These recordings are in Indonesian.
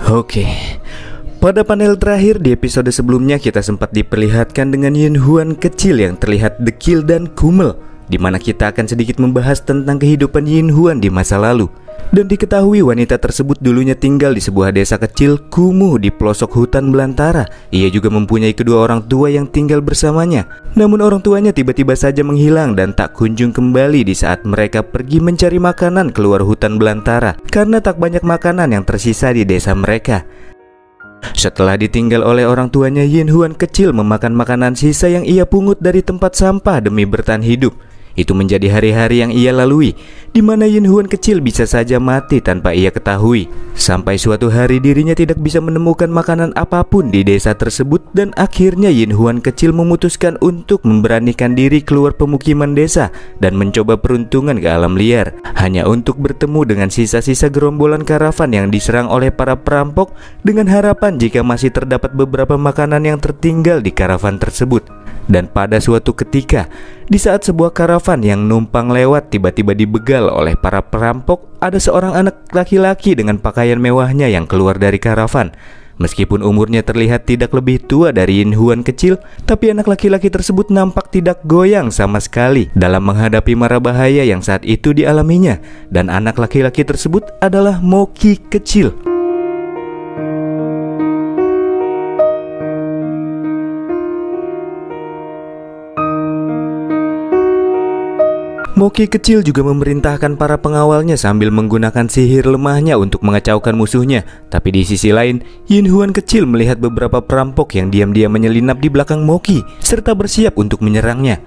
Oke, pada panel terakhir di episode sebelumnya kita sempat diperlihatkan dengan Yin Huan kecil yang terlihat dekil dan kumel, di mana kita akan sedikit membahas tentang kehidupan Yin Huan di masa lalu. Dan diketahui wanita tersebut dulunya tinggal di sebuah desa kecil kumuh di pelosok hutan belantara. Ia juga mempunyai kedua orang tua yang tinggal bersamanya. Namun orang tuanya tiba-tiba saja menghilang dan tak kunjung kembali di saat mereka pergi mencari makanan keluar hutan belantara, karena tak banyak makanan yang tersisa di desa mereka. Setelah ditinggal oleh orang tuanya, Yin Huan kecil memakan makanan sisa yang ia pungut dari tempat sampah demi bertahan hidup. Itu menjadi hari-hari yang ia lalui, di mana Yin Huan kecil bisa saja mati tanpa ia ketahui. Sampai suatu hari dirinya tidak bisa menemukan makanan apapun di desa tersebut, dan akhirnya Yin Huan kecil memutuskan untuk memberanikan diri keluar pemukiman desa dan mencoba peruntungan ke alam liar, hanya untuk bertemu dengan sisa-sisa gerombolan karavan yang diserang oleh para perampok, dengan harapan jika masih terdapat beberapa makanan yang tertinggal di karavan tersebut. Dan pada suatu ketika, di saat sebuah karavan yang numpang lewat tiba-tiba dibegal oleh para perampok, ada seorang anak laki-laki dengan pakaian mewahnya yang keluar dari karavan. Meskipun umurnya terlihat tidak lebih tua dari Yin Huan kecil, tapi anak laki-laki tersebut nampak tidak goyang sama sekali dalam menghadapi mara bahaya yang saat itu dialaminya. Dan anak laki-laki tersebut adalah Moki kecil. Moki kecil juga memerintahkan para pengawalnya sambil menggunakan sihir lemahnya untuk mengacaukan musuhnya. Tapi di sisi lain, Yin Huan kecil melihat beberapa perampok yang diam-diam menyelinap di belakang Moki serta bersiap untuk menyerangnya.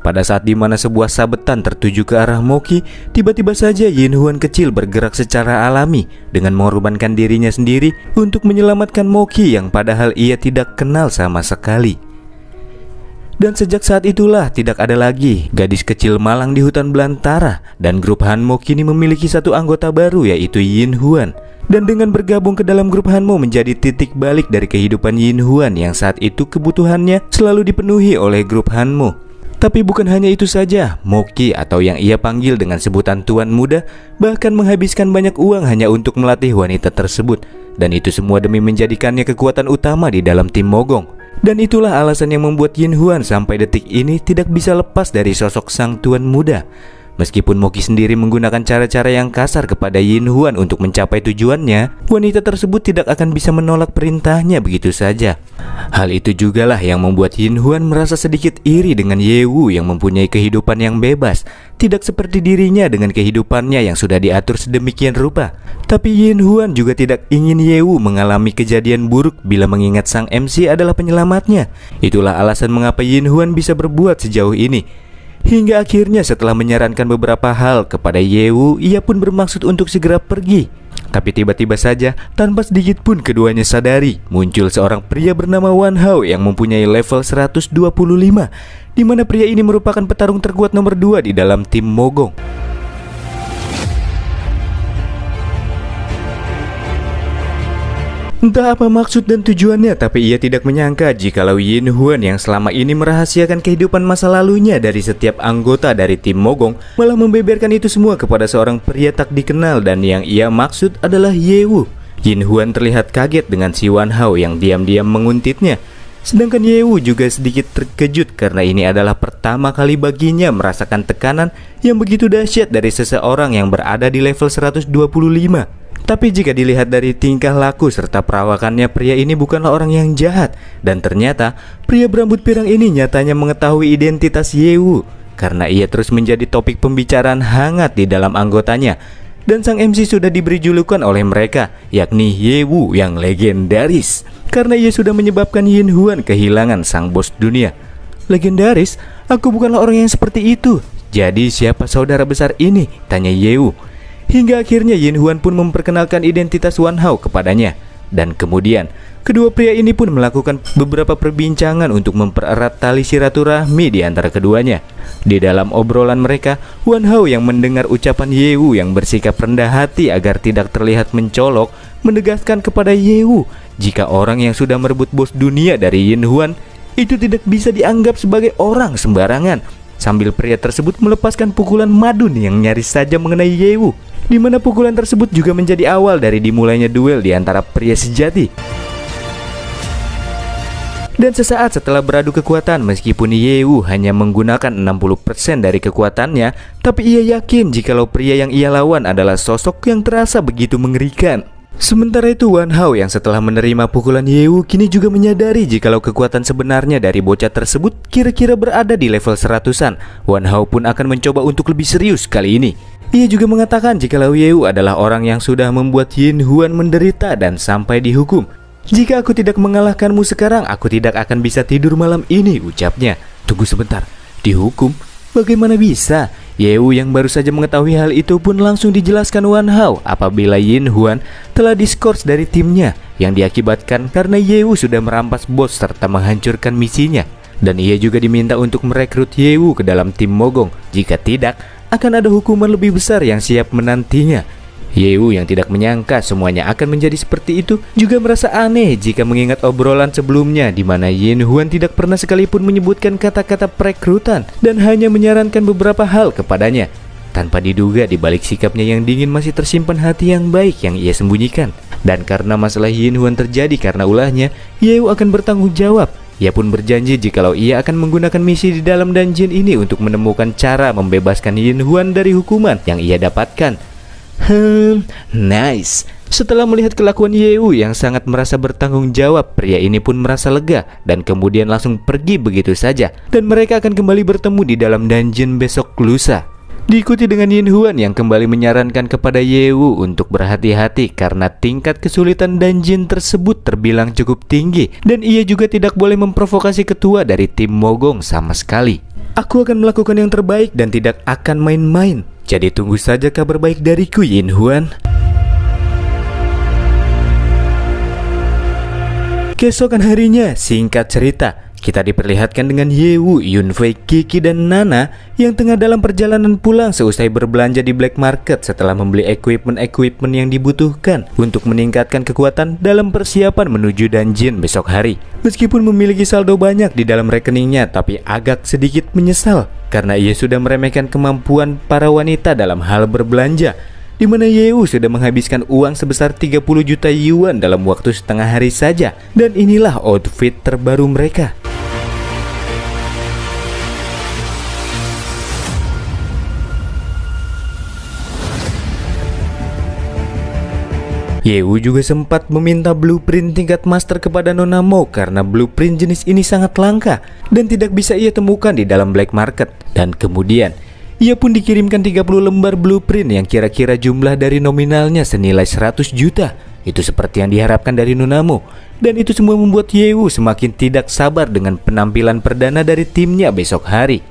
Pada saat dimana sebuah sabetan tertuju ke arah Moki, tiba-tiba saja Yin Huan kecil bergerak secara alami dengan mengorbankan dirinya sendiri untuk menyelamatkan Moki yang padahal ia tidak kenal sama sekali. Dan sejak saat itulah tidak ada lagi gadis kecil malang di hutan belantara, dan grup Hanmo kini memiliki satu anggota baru, yaitu Yin Huan. Dan dengan bergabung ke dalam grup Hanmo menjadi titik balik dari kehidupan Yin Huan yang saat itu kebutuhannya selalu dipenuhi oleh grup Hanmo. Tapi bukan hanya itu saja, Moki atau yang ia panggil dengan sebutan Tuan Muda bahkan menghabiskan banyak uang hanya untuk melatih wanita tersebut. Dan itu semua demi menjadikannya kekuatan utama di dalam tim Mogong. Dan itulah alasan yang membuat Yin Huan sampai detik ini tidak bisa lepas dari sosok sang Tuan Muda. Meskipun Moki sendiri menggunakan cara-cara yang kasar kepada Yin Huan untuk mencapai tujuannya, wanita tersebut tidak akan bisa menolak perintahnya begitu saja. Hal itu jugalah yang membuat Yin Huan merasa sedikit iri dengan Ye Wu yang mempunyai kehidupan yang bebas, tidak seperti dirinya dengan kehidupannya yang sudah diatur sedemikian rupa. Tapi Yin Huan juga tidak ingin Ye Wu mengalami kejadian buruk bila mengingat sang MC adalah penyelamatnya. Itulah alasan mengapa Yin Huan bisa berbuat sejauh ini. Hingga akhirnya setelah menyarankan beberapa hal kepada Ye Wu, ia pun bermaksud untuk segera pergi. Tapi tiba-tiba saja, tanpa sedikit pun keduanya sadari, muncul seorang pria bernama Wan Hao yang mempunyai level 125, di mana pria ini merupakan petarung terkuat nomor 2 di dalam tim Mogong. Entah apa maksud dan tujuannya, tapi ia tidak menyangka jikalau Yin Huan yang selama ini merahasiakan kehidupan masa lalunya dari setiap anggota dari tim Mogong malah membeberkan itu semua kepada seorang pria tak dikenal, dan yang ia maksud adalah Ye Wu. Yin Huan terlihat kaget dengan si Wan Hao yang diam-diam menguntitnya. Sedangkan Ye Wu juga sedikit terkejut karena ini adalah pertama kali baginya merasakan tekanan yang begitu dahsyat dari seseorang yang berada di level 125. Tapi jika dilihat dari tingkah laku serta perawakannya, pria ini bukanlah orang yang jahat. Dan ternyata pria berambut pirang ini nyatanya mengetahui identitas Ye Wu, karena ia terus menjadi topik pembicaraan hangat di dalam anggotanya. Dan sang MC sudah diberi julukan oleh mereka, yakni Ye Wu yang legendaris, karena ia sudah menyebabkan Yin Huan kehilangan sang bos dunia. Legendaris? Aku bukanlah orang yang seperti itu. Jadi siapa saudara besar ini? Tanya Ye Wu. Hingga akhirnya Yin Huan pun memperkenalkan identitas Wan Hao kepadanya. Dan kemudian kedua pria ini pun melakukan beberapa perbincangan untuk mempererat tali silaturahmi di antara keduanya. Di dalam obrolan mereka, Wan Hao yang mendengar ucapan Ye Wu yang bersikap rendah hati agar tidak terlihat mencolok, menegaskan kepada Ye Wu jika orang yang sudah merebut bos dunia dari Yin Huan itu tidak bisa dianggap sebagai orang sembarangan. Sambil pria tersebut melepaskan pukulan madun yang nyaris saja mengenai Ye Wu. di mana pukulan tersebut juga menjadi awal dari dimulainya duel di antara pria sejati. Dan sesaat setelah beradu kekuatan, meskipun Yewu hanya menggunakan 60% dari kekuatannya, tapi ia yakin jikalau pria yang ia lawan adalah sosok yang terasa begitu mengerikan. Sementara itu Wan Hao yang setelah menerima pukulan Yewu kini juga menyadari jikalau kekuatan sebenarnya dari bocah tersebut kira-kira berada di level 100-an. Wan Hao pun akan mencoba untuk lebih serius kali ini. Ia juga mengatakan jikalau Yewu adalah orang yang sudah membuat Yin Huan menderita dan sampai dihukum. Jika aku tidak mengalahkanmu sekarang, aku tidak akan bisa tidur malam ini, ucapnya. Tunggu sebentar, dihukum? Bagaimana bisa? Yewu yang baru saja mengetahui hal itu pun langsung dijelaskan Wan Hao apabila Yin Huan telah diskors dari timnya yang diakibatkan karena Yewu sudah merampas bos serta menghancurkan misinya. Dan ia juga diminta untuk merekrut Yewu ke dalam tim Mogong. Jika tidak, akan ada hukuman lebih besar yang siap menantinya. Yewu yang tidak menyangka semuanya akan menjadi seperti itu juga merasa aneh jika mengingat obrolan sebelumnya di mana Yin Huan tidak pernah sekalipun menyebutkan kata-kata perekrutan dan hanya menyarankan beberapa hal kepadanya. Tanpa diduga di balik sikapnya yang dingin masih tersimpan hati yang baik yang ia sembunyikan. Dan karena masalah Yin Huan terjadi karena ulahnya, Yewu akan bertanggung jawab. Ia pun berjanji jikalau ia akan menggunakan misi di dalam dungeon ini untuk menemukan cara membebaskan Yin Huan dari hukuman yang ia dapatkan. Nice. Setelah melihat kelakuan Yewu yang sangat merasa bertanggung jawab, pria ini pun merasa lega dan kemudian langsung pergi begitu saja. Dan mereka akan kembali bertemu di dalam dungeon besok lusa. Diikuti dengan Yin Huan yang kembali menyarankan kepada Yewu untuk berhati-hati karena tingkat kesulitan dungeon tersebut terbilang cukup tinggi. Dan ia juga tidak boleh memprovokasi ketua dari tim Mogong sama sekali. Aku akan melakukan yang terbaik dan tidak akan main-main. Jadi tunggu saja kabar baik dariku, Yin Huan. Keesokan harinya, singkat cerita, kita diperlihatkan dengan Yewu, Yunfei, Kiki, dan Nana yang tengah dalam perjalanan pulang seusai berbelanja di black market setelah membeli equipment yang dibutuhkan untuk meningkatkan kekuatan dalam persiapan menuju dungeon besok hari. Meskipun memiliki saldo banyak di dalam rekeningnya, tapi agak sedikit menyesal karena ia sudah meremehkan kemampuan para wanita dalam hal berbelanja, di mana Yewu sudah menghabiskan uang sebesar 30 juta yuan dalam waktu setengah hari saja. Dan inilah outfit terbaru mereka. Yewu juga sempat meminta blueprint tingkat master kepada Nona Mo karena blueprint jenis ini sangat langka dan tidak bisa ia temukan di dalam black market. Dan kemudian ia pun dikirimkan 30 lembar blueprint yang kira-kira jumlah dari nominalnya senilai 100 juta. Itu seperti yang diharapkan dari Nona Mo. Dan itu semua membuat Yewu semakin tidak sabar dengan penampilan perdana dari timnya besok hari.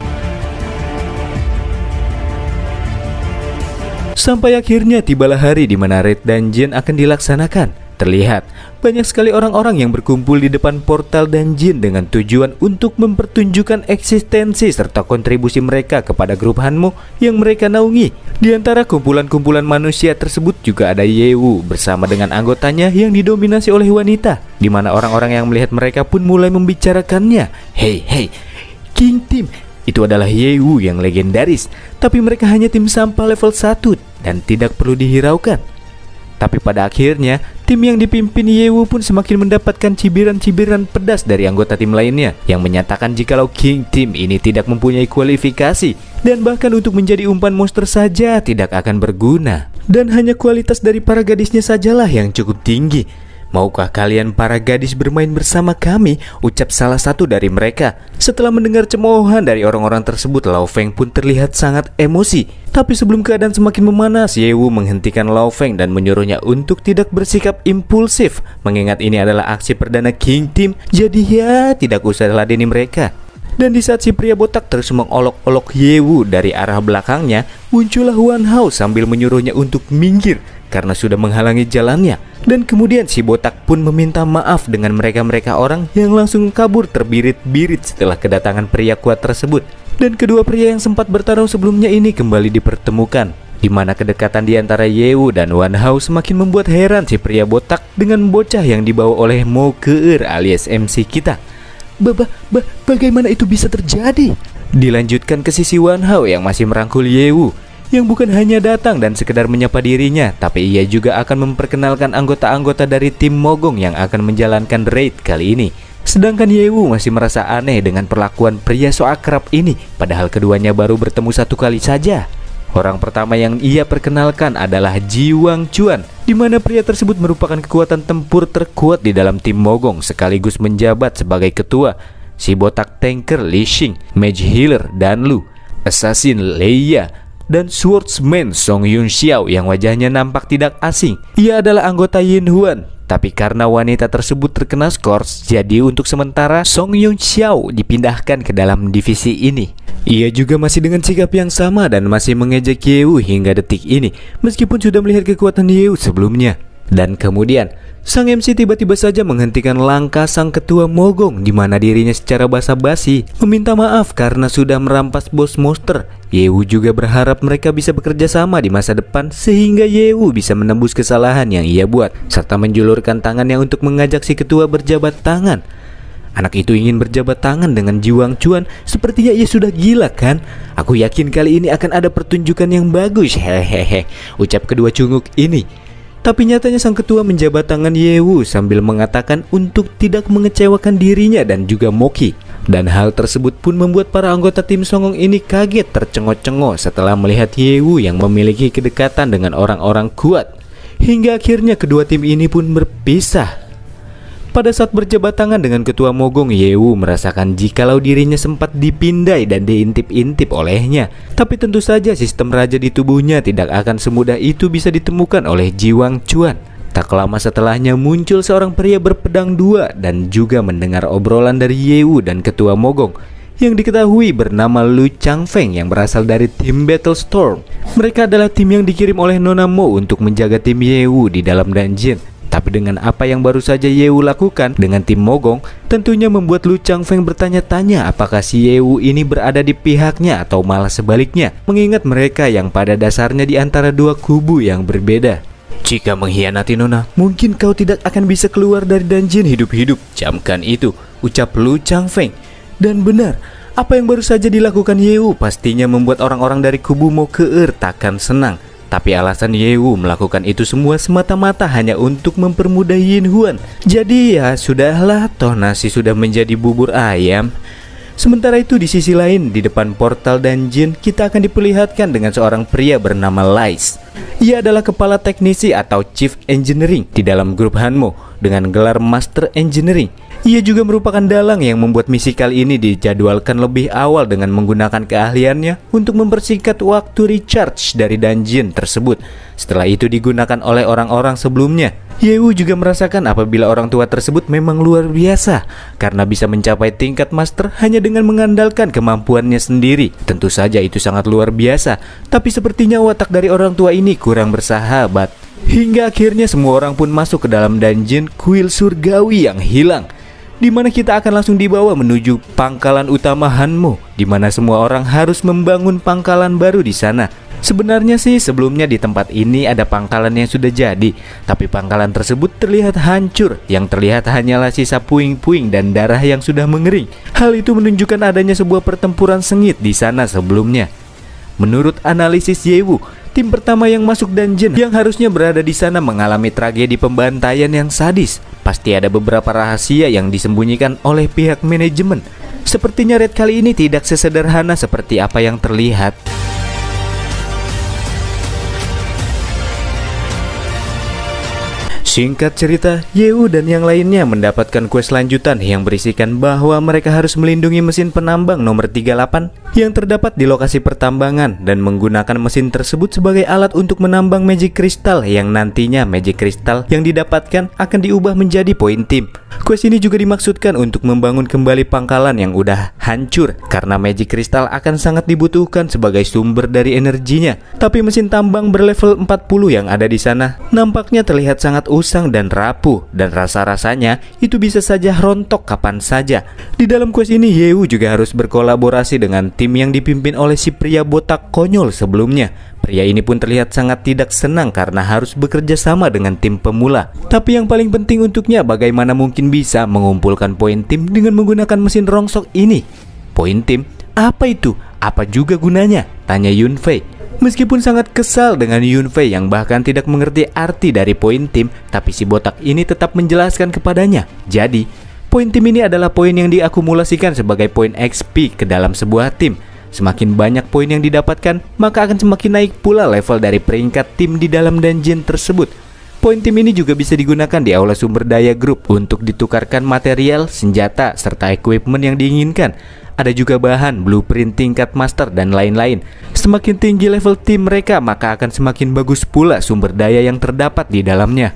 Sampai akhirnya tibalah hari di mana raid dungeon akan dilaksanakan. Terlihat banyak sekali orang-orang yang berkumpul di depan portal dungeon dengan tujuan untuk mempertunjukkan eksistensi serta kontribusi mereka kepada grup Hanmo yang mereka naungi. Di antara kumpulan-kumpulan manusia tersebut juga ada Yewu bersama dengan anggotanya yang didominasi oleh wanita, di mana orang-orang yang melihat mereka pun mulai membicarakannya. Hey, King Team, itu adalah Yewu yang legendaris, tapi mereka hanya tim sampah level 1 dan tidak perlu dihiraukan. Tapi pada akhirnya, tim yang dipimpin Yewu pun semakin mendapatkan cibiran-cibiran pedas dari anggota tim lainnya yang menyatakan jikalau King Team ini tidak mempunyai kualifikasi dan bahkan untuk menjadi umpan monster saja tidak akan berguna. Dan hanya kualitas dari para gadisnya sajalah yang cukup tinggi. Maukah kalian para gadis bermain bersama kami? Ucap salah satu dari mereka. Setelah mendengar cemoohan dari orang-orang tersebut, Lao Feng pun terlihat sangat emosi. Tapi sebelum keadaan semakin memanas, Yewu menghentikan Lao Feng dan menyuruhnya untuk tidak bersikap impulsif, mengingat ini adalah aksi perdana King Team. Jadi ya, tidak usah ladeni mereka. Dan di saat si pria botak terus mengolok-olok Yewu dari arah belakangnya, muncullah Wan Hao sambil menyuruhnya untuk minggir karena sudah menghalangi jalannya. Dan kemudian si botak pun meminta maaf dengan mereka-mereka orang yang langsung kabur terbirit-birit setelah kedatangan pria kuat tersebut. Dan kedua pria yang sempat bertarung sebelumnya ini kembali dipertemukan, di mana kedekatan di antara Yewu dan Wan Hao semakin membuat heran si pria botak dengan bocah yang dibawa oleh Mo Keur alias MC kita. Bagaimana itu bisa terjadi? Dilanjutkan ke sisi Wan Hao yang masih merangkul Yewu. yang bukan hanya datang dan sekedar menyapa dirinya, tapi ia juga akan memperkenalkan anggota-anggota dari tim Mogong yang akan menjalankan raid kali ini. Sedangkan Yewu masih merasa aneh dengan perlakuan pria so akrab ini, padahal keduanya baru bertemu satu kali saja. Orang pertama yang ia perkenalkan adalah Ji Wang Chuan, di mana pria tersebut merupakan kekuatan tempur terkuat di dalam tim Mogong, sekaligus menjabat sebagai ketua. Si botak tanker Li Xing, mage healer Dan Lu, assassin Leia, dan swordsman Song Yun Xiao yang wajahnya nampak tidak asing. Ia adalah anggota Yin Huan, tapi karena wanita tersebut terkena skors, jadi untuk sementara Song Yun Xiao dipindahkan ke dalam divisi ini. Ia juga masih dengan sikap yang sama dan masih mengejek Yewu hingga detik ini, meskipun sudah melihat kekuatan Yewu sebelumnya. Dan kemudian sang MC tiba-tiba saja menghentikan langkah sang ketua Mogong, di mana dirinya secara basa-basi meminta maaf karena sudah merampas bos monster. Yewu juga berharap mereka bisa bekerja sama di masa depan sehingga Yewu bisa menembus kesalahan yang ia buat, serta menjulurkan tangannya untuk mengajak si ketua berjabat tangan. Anak itu ingin berjabat tangan dengan Ji Wang Chuan. Sepertinya ia sudah gila kan? Aku yakin kali ini akan ada pertunjukan yang bagus. Hehehe, ucap kedua cunguk ini. Tapi nyatanya sang ketua menjabat tangan Yewu sambil mengatakan untuk tidak mengecewakan dirinya dan juga Moki. Dan hal tersebut pun membuat para anggota tim Songong ini kaget tercengok-cengok setelah melihat Yewu yang memiliki kedekatan dengan orang-orang kuat. Hingga akhirnya kedua tim ini pun berpisah. Pada saat berjabat tangan dengan ketua Mogong, Yewu merasakan jikalau dirinya sempat dipindai dan diintip-intip olehnya. Tapi tentu saja sistem raja di tubuhnya tidak akan semudah itu bisa ditemukan oleh Ji Wang Chuan. Tak lama setelahnya muncul seorang pria berpedang dua dan juga mendengar obrolan dari Yewu dan ketua Mogong yang diketahui bernama Lu Changfeng yang berasal dari tim Battlestorm. Mereka adalah tim yang dikirim oleh Nona Mo untuk menjaga tim Yewu di dalam dungeon. Tapi dengan apa yang baru saja Yewu lakukan dengan tim Mogong, tentunya membuat Lu Changfeng bertanya-tanya apakah si Yewu ini berada di pihaknya atau malah sebaliknya, mengingat mereka yang pada dasarnya di antara dua kubu yang berbeda. Jika mengkhianati Nona, mungkin kau tidak akan bisa keluar dari dungeon hidup-hidup. Camkan itu, ucap Lu Changfeng. Dan benar, apa yang baru saja dilakukan Yewu pastinya membuat orang-orang dari kubu Mo Keer takkan senang. Tapi alasan Yewu melakukan itu semua semata-mata hanya untuk mempermudah Yin Huan. Jadi ya sudahlah, toh nasi sudah menjadi bubur ayam. Sementara itu di sisi lain, di depan portal dungeon, kita akan diperlihatkan dengan seorang pria bernama Lais. Ia adalah kepala teknisi atau Chief Engineering di dalam grup Hanmo dengan gelar Master Engineering. Ia juga merupakan dalang yang membuat misi kali ini dijadwalkan lebih awal dengan menggunakan keahliannya untuk mempersingkat waktu recharge dari dungeon tersebut. Setelah itu digunakan oleh orang-orang sebelumnya. Yewu juga merasakan apabila orang tua tersebut memang luar biasa karena bisa mencapai tingkat master hanya dengan mengandalkan kemampuannya sendiri. Tentu saja itu sangat luar biasa, tapi sepertinya watak dari orang tua ini kurang bersahabat. Hingga akhirnya semua orang pun masuk ke dalam dungeon kuil surgawi yang hilang, di mana kita akan langsung dibawa menuju pangkalan utama Hanmo, di mana semua orang harus membangun pangkalan baru di sana. Sebenarnya sih sebelumnya di tempat ini ada pangkalan yang sudah jadi, tapi pangkalan tersebut terlihat hancur. Yang terlihat hanyalah sisa puing-puing dan darah yang sudah mengering. Hal itu menunjukkan adanya sebuah pertempuran sengit di sana sebelumnya. Menurut analisis Yewu, tim pertama yang masuk dungeon yang harusnya berada di sana mengalami tragedi pembantaian yang sadis. Pasti ada beberapa rahasia yang disembunyikan oleh pihak manajemen. Sepertinya raid kali ini tidak sesederhana seperti apa yang terlihat. Singkat cerita, Yewu dan yang lainnya mendapatkan quest lanjutan yang berisikan bahwa mereka harus melindungi mesin penambang nomor 38 yang terdapat di lokasi pertambangan dan menggunakan mesin tersebut sebagai alat untuk menambang magic crystal yang nantinya magic crystal yang didapatkan akan diubah menjadi poin tim. Quest ini juga dimaksudkan untuk membangun kembali pangkalan yang udah hancur karena magic crystal akan sangat dibutuhkan sebagai sumber dari energinya. Tapi mesin tambang berlevel 40 yang ada di sana nampaknya terlihat sangat usang dan rapuh, dan rasa-rasanya itu bisa saja rontok kapan saja. Di dalam quest ini Yewu juga harus berkolaborasi dengan tim yang dipimpin oleh si pria botak konyol sebelumnya. Pria ini pun terlihat sangat tidak senang karena harus bekerja sama dengan tim pemula. Tapi yang paling penting untuknya bagaimana mungkin bisa mengumpulkan poin tim dengan menggunakan mesin rongsok ini. Poin tim? Apa itu? Apa juga gunanya? Tanya Yunfei. Meskipun sangat kesal dengan Yunfei yang bahkan tidak mengerti arti dari poin tim, tapi si botak ini tetap menjelaskan kepadanya. Jadi, poin tim ini adalah poin yang diakumulasikan sebagai poin XP ke dalam sebuah tim. Semakin banyak poin yang didapatkan, maka akan semakin naik pula level dari peringkat tim di dalam dungeon tersebut. Poin tim ini juga bisa digunakan di aula sumber daya grup untuk ditukarkan material, senjata, serta equipment yang diinginkan. Ada juga bahan, blueprint tingkat master, dan lain-lain. Semakin tinggi level tim mereka, maka akan semakin bagus pula sumber daya yang terdapat di dalamnya.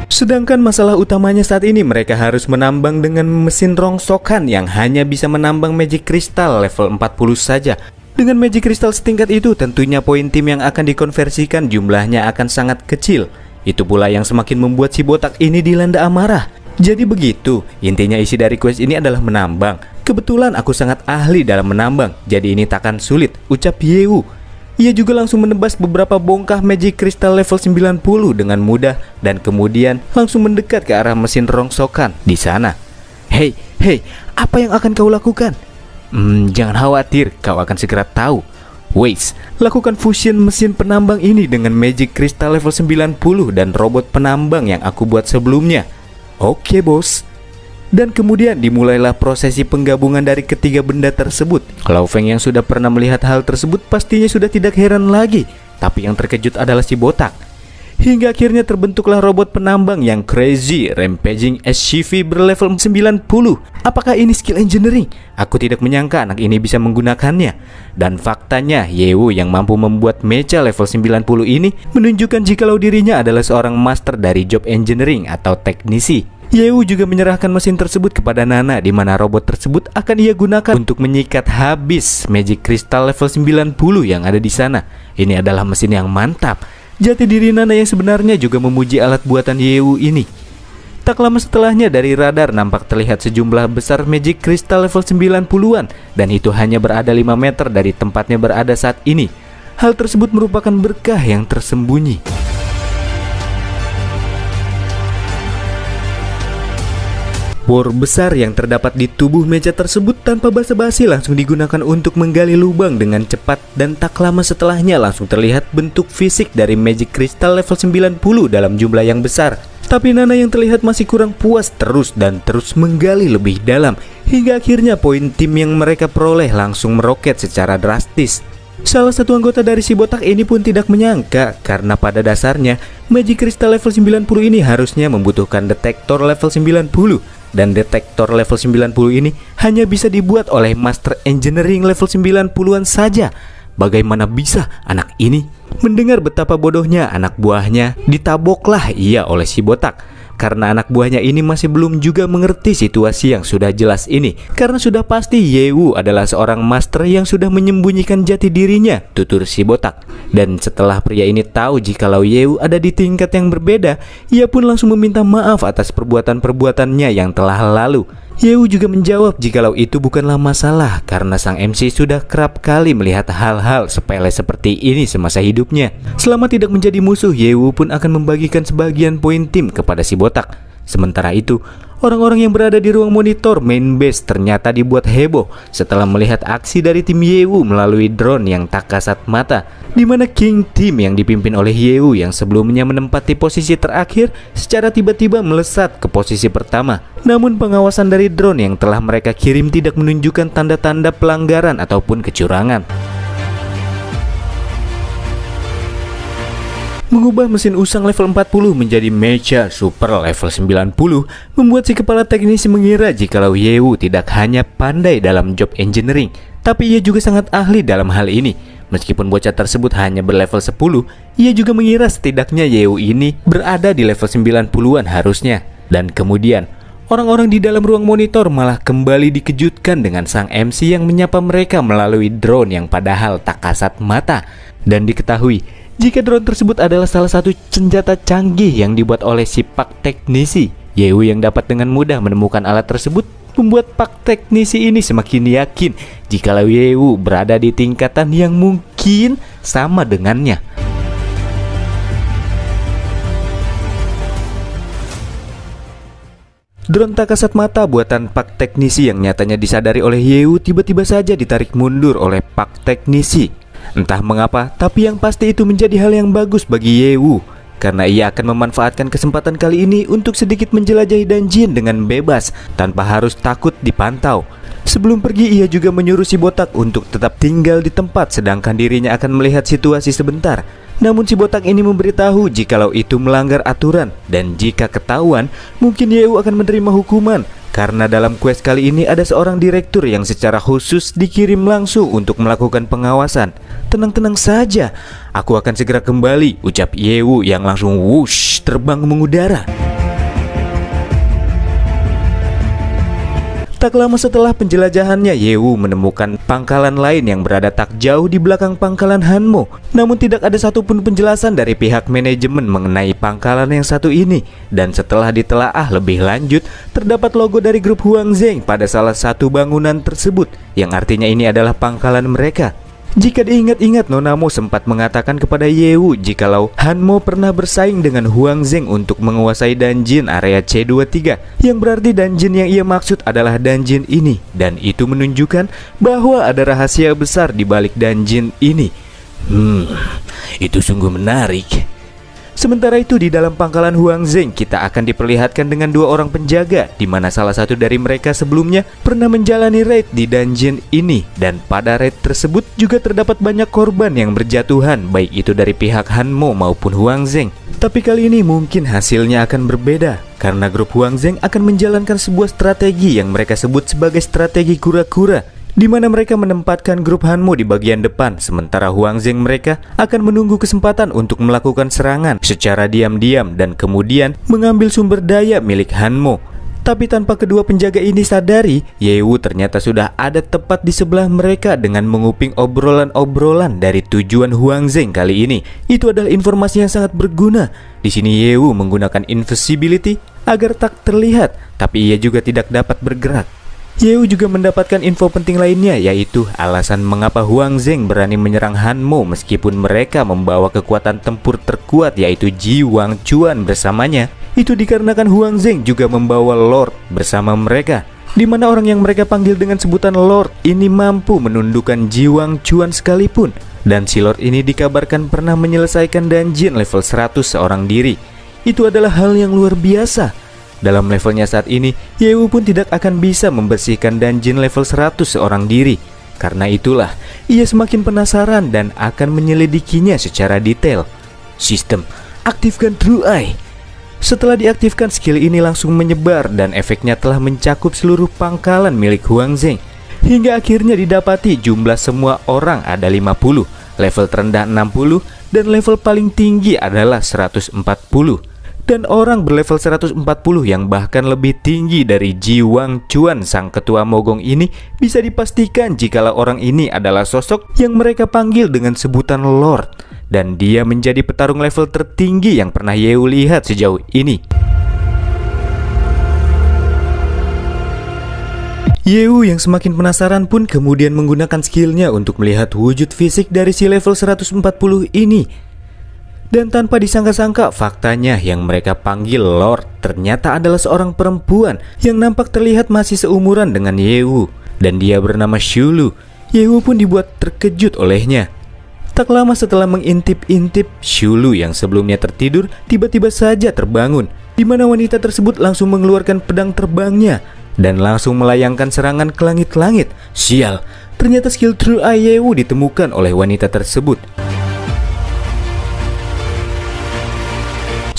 Sedangkan masalah utamanya saat ini mereka harus menambang dengan mesin rongsokan yang hanya bisa menambang magic crystal level 40 saja. Dengan magic crystal setingkat itu tentunya poin tim yang akan dikonversikan jumlahnya akan sangat kecil. Itu pula yang semakin membuat si botak ini dilanda amarah. Jadi begitu, intinya isi dari quest ini adalah menambang. Kebetulan aku sangat ahli dalam menambang, jadi ini takkan sulit, ucap Yewu. Ia juga langsung menebas beberapa bongkah magic crystal level 90 dengan mudah dan kemudian langsung mendekat ke arah mesin rongsokan di sana. Hei, apa yang akan kau lakukan? Jangan khawatir, kau akan segera tahu. Wait, lakukan fusion mesin penambang ini dengan magic crystal level 90 dan robot penambang yang aku buat sebelumnya. Oke, bos. Dan kemudian dimulailah prosesi penggabungan dari ketiga benda tersebut. Lau Feng yang sudah pernah melihat hal tersebut pastinya sudah tidak heran lagi. Tapi yang terkejut adalah si botak. Hingga akhirnya terbentuklah robot penambang yang crazy rampaging SCV berlevel 90. Apakah ini skill engineering? Aku tidak menyangka anak ini bisa menggunakannya. Dan faktanya Yewu yang mampu membuat mecha level 90 ini menunjukkan jikalau dirinya adalah seorang master dari job engineering atau teknisi. Yewu juga menyerahkan mesin tersebut kepada Nana, di mana robot tersebut akan ia gunakan untuk menyikat habis magic crystal level 90 yang ada di sana. Ini adalah mesin yang mantap. Jati diri Nana yang sebenarnya juga memuji alat buatan Yewu ini. Tak lama setelahnya dari radar nampak terlihat sejumlah besar magic crystal level 90-an, dan itu hanya berada 5 meter dari tempatnya berada saat ini. Hal tersebut merupakan berkah yang tersembunyi. Bor besar yang terdapat di tubuh meja tersebut tanpa basa-basi langsung digunakan untuk menggali lubang dengan cepat, dan tak lama setelahnya langsung terlihat bentuk fisik dari magic crystal level 90 dalam jumlah yang besar. Tapi Nana yang terlihat masih kurang puas terus menggali lebih dalam, hingga akhirnya poin tim yang mereka peroleh langsung meroket secara drastis. Salah satu anggota dari si botak ini pun tidak menyangka, karena pada dasarnya magic crystal level 90 ini harusnya membutuhkan detektor level 90. Dan detektor level 90 ini hanya bisa dibuat oleh master engineering level 90-an saja. Bagaimana bisa anak ini? Mendengar betapa bodohnya anak buahnya, ditaboklah ia oleh si botak. Karena anak buahnya ini masih belum juga mengerti situasi yang sudah jelas ini. Karena sudah pasti Yewu adalah seorang master yang sudah menyembunyikan jati dirinya, tutur si botak. Dan setelah pria ini tahu jikalau Yewu ada di tingkat yang berbeda, ia pun langsung meminta maaf atas perbuatan-perbuatannya yang telah lalu. Yewu juga menjawab jikalau itu bukanlah masalah, karena sang MC sudah kerap kali melihat hal-hal sepele seperti ini semasa hidupnya. Selama tidak menjadi musuh, Yewu pun akan membagikan sebagian poin tim kepada si botak. Sementara itu, orang-orang yang berada di ruang monitor main base ternyata dibuat heboh setelah melihat aksi dari tim Yewu melalui drone yang tak kasat mata, di mana King Team yang dipimpin oleh Yewu yang sebelumnya menempati posisi terakhir secara tiba-tiba melesat ke posisi pertama. Namun pengawasan dari drone yang telah mereka kirim tidak menunjukkan tanda-tanda pelanggaran ataupun kecurangan. Mengubah mesin usang level 40 menjadi mecha super level 90 membuat si kepala teknisi mengira jikalau Yewu tidak hanya pandai dalam job engineering, tapi ia juga sangat ahli dalam hal ini. Meskipun bocah tersebut hanya berlevel 10, ia juga mengira setidaknya Yewu ini berada di level 90-an harusnya. Dan kemudian orang-orang di dalam ruang monitor malah kembali dikejutkan dengan sang MC yang menyapa mereka melalui drone yang padahal tak kasat mata. Dan diketahui jika drone tersebut adalah salah satu senjata canggih yang dibuat oleh si pak teknisi. Yewu yang dapat dengan mudah menemukan alat tersebut membuat pak teknisi ini semakin yakin jikalau Yewu berada di tingkatan yang mungkin sama dengannya. Drone tak kasat mata buatan Pak Teknisi yang nyatanya disadari oleh Yew tiba-tiba saja ditarik mundur oleh Pak Teknisi. Entah mengapa, tapi yang pasti itu menjadi hal yang bagus bagi Yew, karena ia akan memanfaatkan kesempatan kali ini untuk sedikit menjelajahi dungeon dengan bebas tanpa harus takut dipantau. Sebelum pergi, ia juga menyuruh si botak untuk tetap tinggal di tempat, sedangkan dirinya akan melihat situasi sebentar. Namun si botak ini memberitahu jikalau itu melanggar aturan, dan jika ketahuan mungkin Yew akan menerima hukuman. Karena dalam quest kali ini ada seorang direktur yang secara khusus dikirim langsung untuk melakukan pengawasan. Tenang-tenang saja, aku akan segera kembali, ucap Yew yang langsung wush terbang mengudara. Tak lama setelah penjelajahannya, Yew menemukan pangkalan lain yang berada tak jauh di belakang pangkalan Hanmo. Namun tidak ada satupun penjelasan dari pihak manajemen mengenai pangkalan yang satu ini. Dan setelah ditelaah lebih lanjut, terdapat logo dari grup Huang Zheng pada salah satu bangunan tersebut, yang artinya ini adalah pangkalan mereka. Jika diingat-ingat, Nonamo sempat mengatakan kepada Yew jikalau Hanmo pernah bersaing dengan Huang Zheng untuk menguasai dungeon area C23, yang berarti dungeon yang ia maksud adalah dungeon ini, dan itu menunjukkan bahwa ada rahasia besar di balik dungeon ini. Itu sungguh menarik. Sementara itu di dalam pangkalan Huang Zheng kita akan diperlihatkan dengan dua orang penjaga, di mana salah satu dari mereka sebelumnya pernah menjalani raid di dungeon ini, dan pada raid tersebut juga terdapat banyak korban yang berjatuhan, baik itu dari pihak Hanmo maupun Huang Zheng. Tapi kali ini mungkin hasilnya akan berbeda, karena grup Huang Zheng akan menjalankan sebuah strategi yang mereka sebut sebagai strategi kura-kura, di mana mereka menempatkan grup Hanmo di bagian depan, sementara Huang Zheng mereka akan menunggu kesempatan untuk melakukan serangan secara diam-diam dan kemudian mengambil sumber daya milik Hanmo. Tapi tanpa kedua penjaga ini sadari, Yew ternyata sudah ada tepat di sebelah mereka dengan menguping obrolan-obrolan dari tujuan Huang Zheng kali ini. Itu adalah informasi yang sangat berguna. Di sini Yew menggunakan invisibility agar tak terlihat, tapi ia juga tidak dapat bergerak. Yew juga mendapatkan info penting lainnya, yaitu alasan mengapa Huang Zheng berani menyerang Hanmo meskipun mereka membawa kekuatan tempur terkuat yaitu Ji Wang Chuan bersamanya. Itu dikarenakan Huang Zheng juga membawa Lord bersama mereka, di mana orang yang mereka panggil dengan sebutan Lord ini mampu menundukkan Ji Wang Chuan sekalipun. Dan si Lord ini dikabarkan pernah menyelesaikan dungeon level 100 seorang diri. Itu adalah hal yang luar biasa. Dalam levelnya saat ini, Yew pun tidak akan bisa membersihkan dungeon level 100 seorang diri. Karena itulah, ia semakin penasaran dan akan menyelidikinya secara detail. Sistem, aktifkan True Eye. Setelah diaktifkan, skill ini langsung menyebar dan efeknya telah mencakup seluruh pangkalan milik Huang Zheng. Hingga akhirnya didapati jumlah semua orang ada 50, level terendah 60, dan level paling tinggi adalah 140. Dan orang berlevel 140 yang bahkan lebih tinggi dari Ji Wang Chuan sang ketua mogong ini bisa dipastikan jikalau orang ini adalah sosok yang mereka panggil dengan sebutan Lord. Dan dia menjadi petarung level tertinggi yang pernah Yew lihat sejauh ini. Yew yang semakin penasaran pun kemudian menggunakan skillnya untuk melihat wujud fisik dari si level 140 ini. Dan tanpa disangka-sangka, faktanya yang mereka panggil Lord ternyata adalah seorang perempuan yang nampak terlihat masih seumuran dengan Yew, dan dia bernama Shulu. Yew pun dibuat terkejut olehnya. Tak lama setelah mengintip-intip, Shulu yang sebelumnya tertidur tiba-tiba saja terbangun, di mana wanita tersebut langsung mengeluarkan pedang terbangnya dan langsung melayangkan serangan ke langit-langit. Sial, ternyata skill True Eye Yew ditemukan oleh wanita tersebut.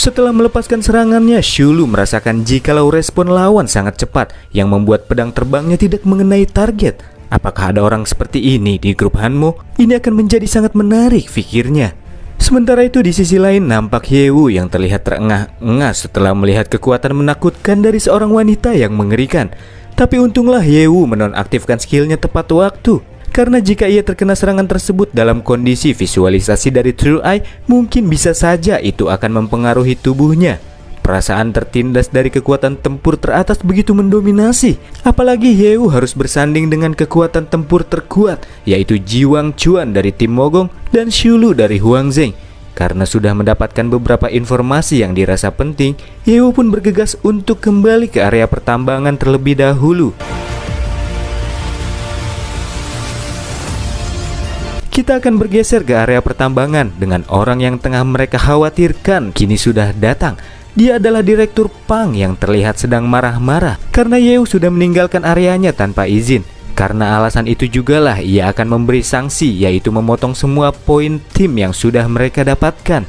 Setelah melepaskan serangannya, Shulu merasakan jikalau respon lawan sangat cepat yang membuat pedang terbangnya tidak mengenai target. Apakah ada orang seperti ini di grup Hanmo? Ini akan menjadi sangat menarik, pikirnya. Sementara itu di sisi lain nampak Yew yang terlihat terengah-engah setelah melihat kekuatan menakutkan dari seorang wanita yang mengerikan. Tapi untunglah Yew menonaktifkan skillnya tepat waktu. Karena jika ia terkena serangan tersebut dalam kondisi visualisasi dari True Eye, mungkin bisa saja itu akan mempengaruhi tubuhnya. Perasaan tertindas dari kekuatan tempur teratas begitu mendominasi. Apalagi Yew harus bersanding dengan kekuatan tempur terkuat, yaitu Ji Wang Chuan dari tim Mogong dan Shulu dari Huang Zheng. Karena sudah mendapatkan beberapa informasi yang dirasa penting, Yehu pun bergegas untuk kembali ke area pertambangan terlebih dahulu. Kita akan bergeser ke area pertambangan dengan orang yang tengah mereka khawatirkan kini sudah datang. Dia adalah Direktur Pang yang terlihat sedang marah-marah karena Yehu sudah meninggalkan areanya tanpa izin. Karena alasan itu jugalah ia akan memberi sanksi, yaitu memotong semua poin tim yang sudah mereka dapatkan.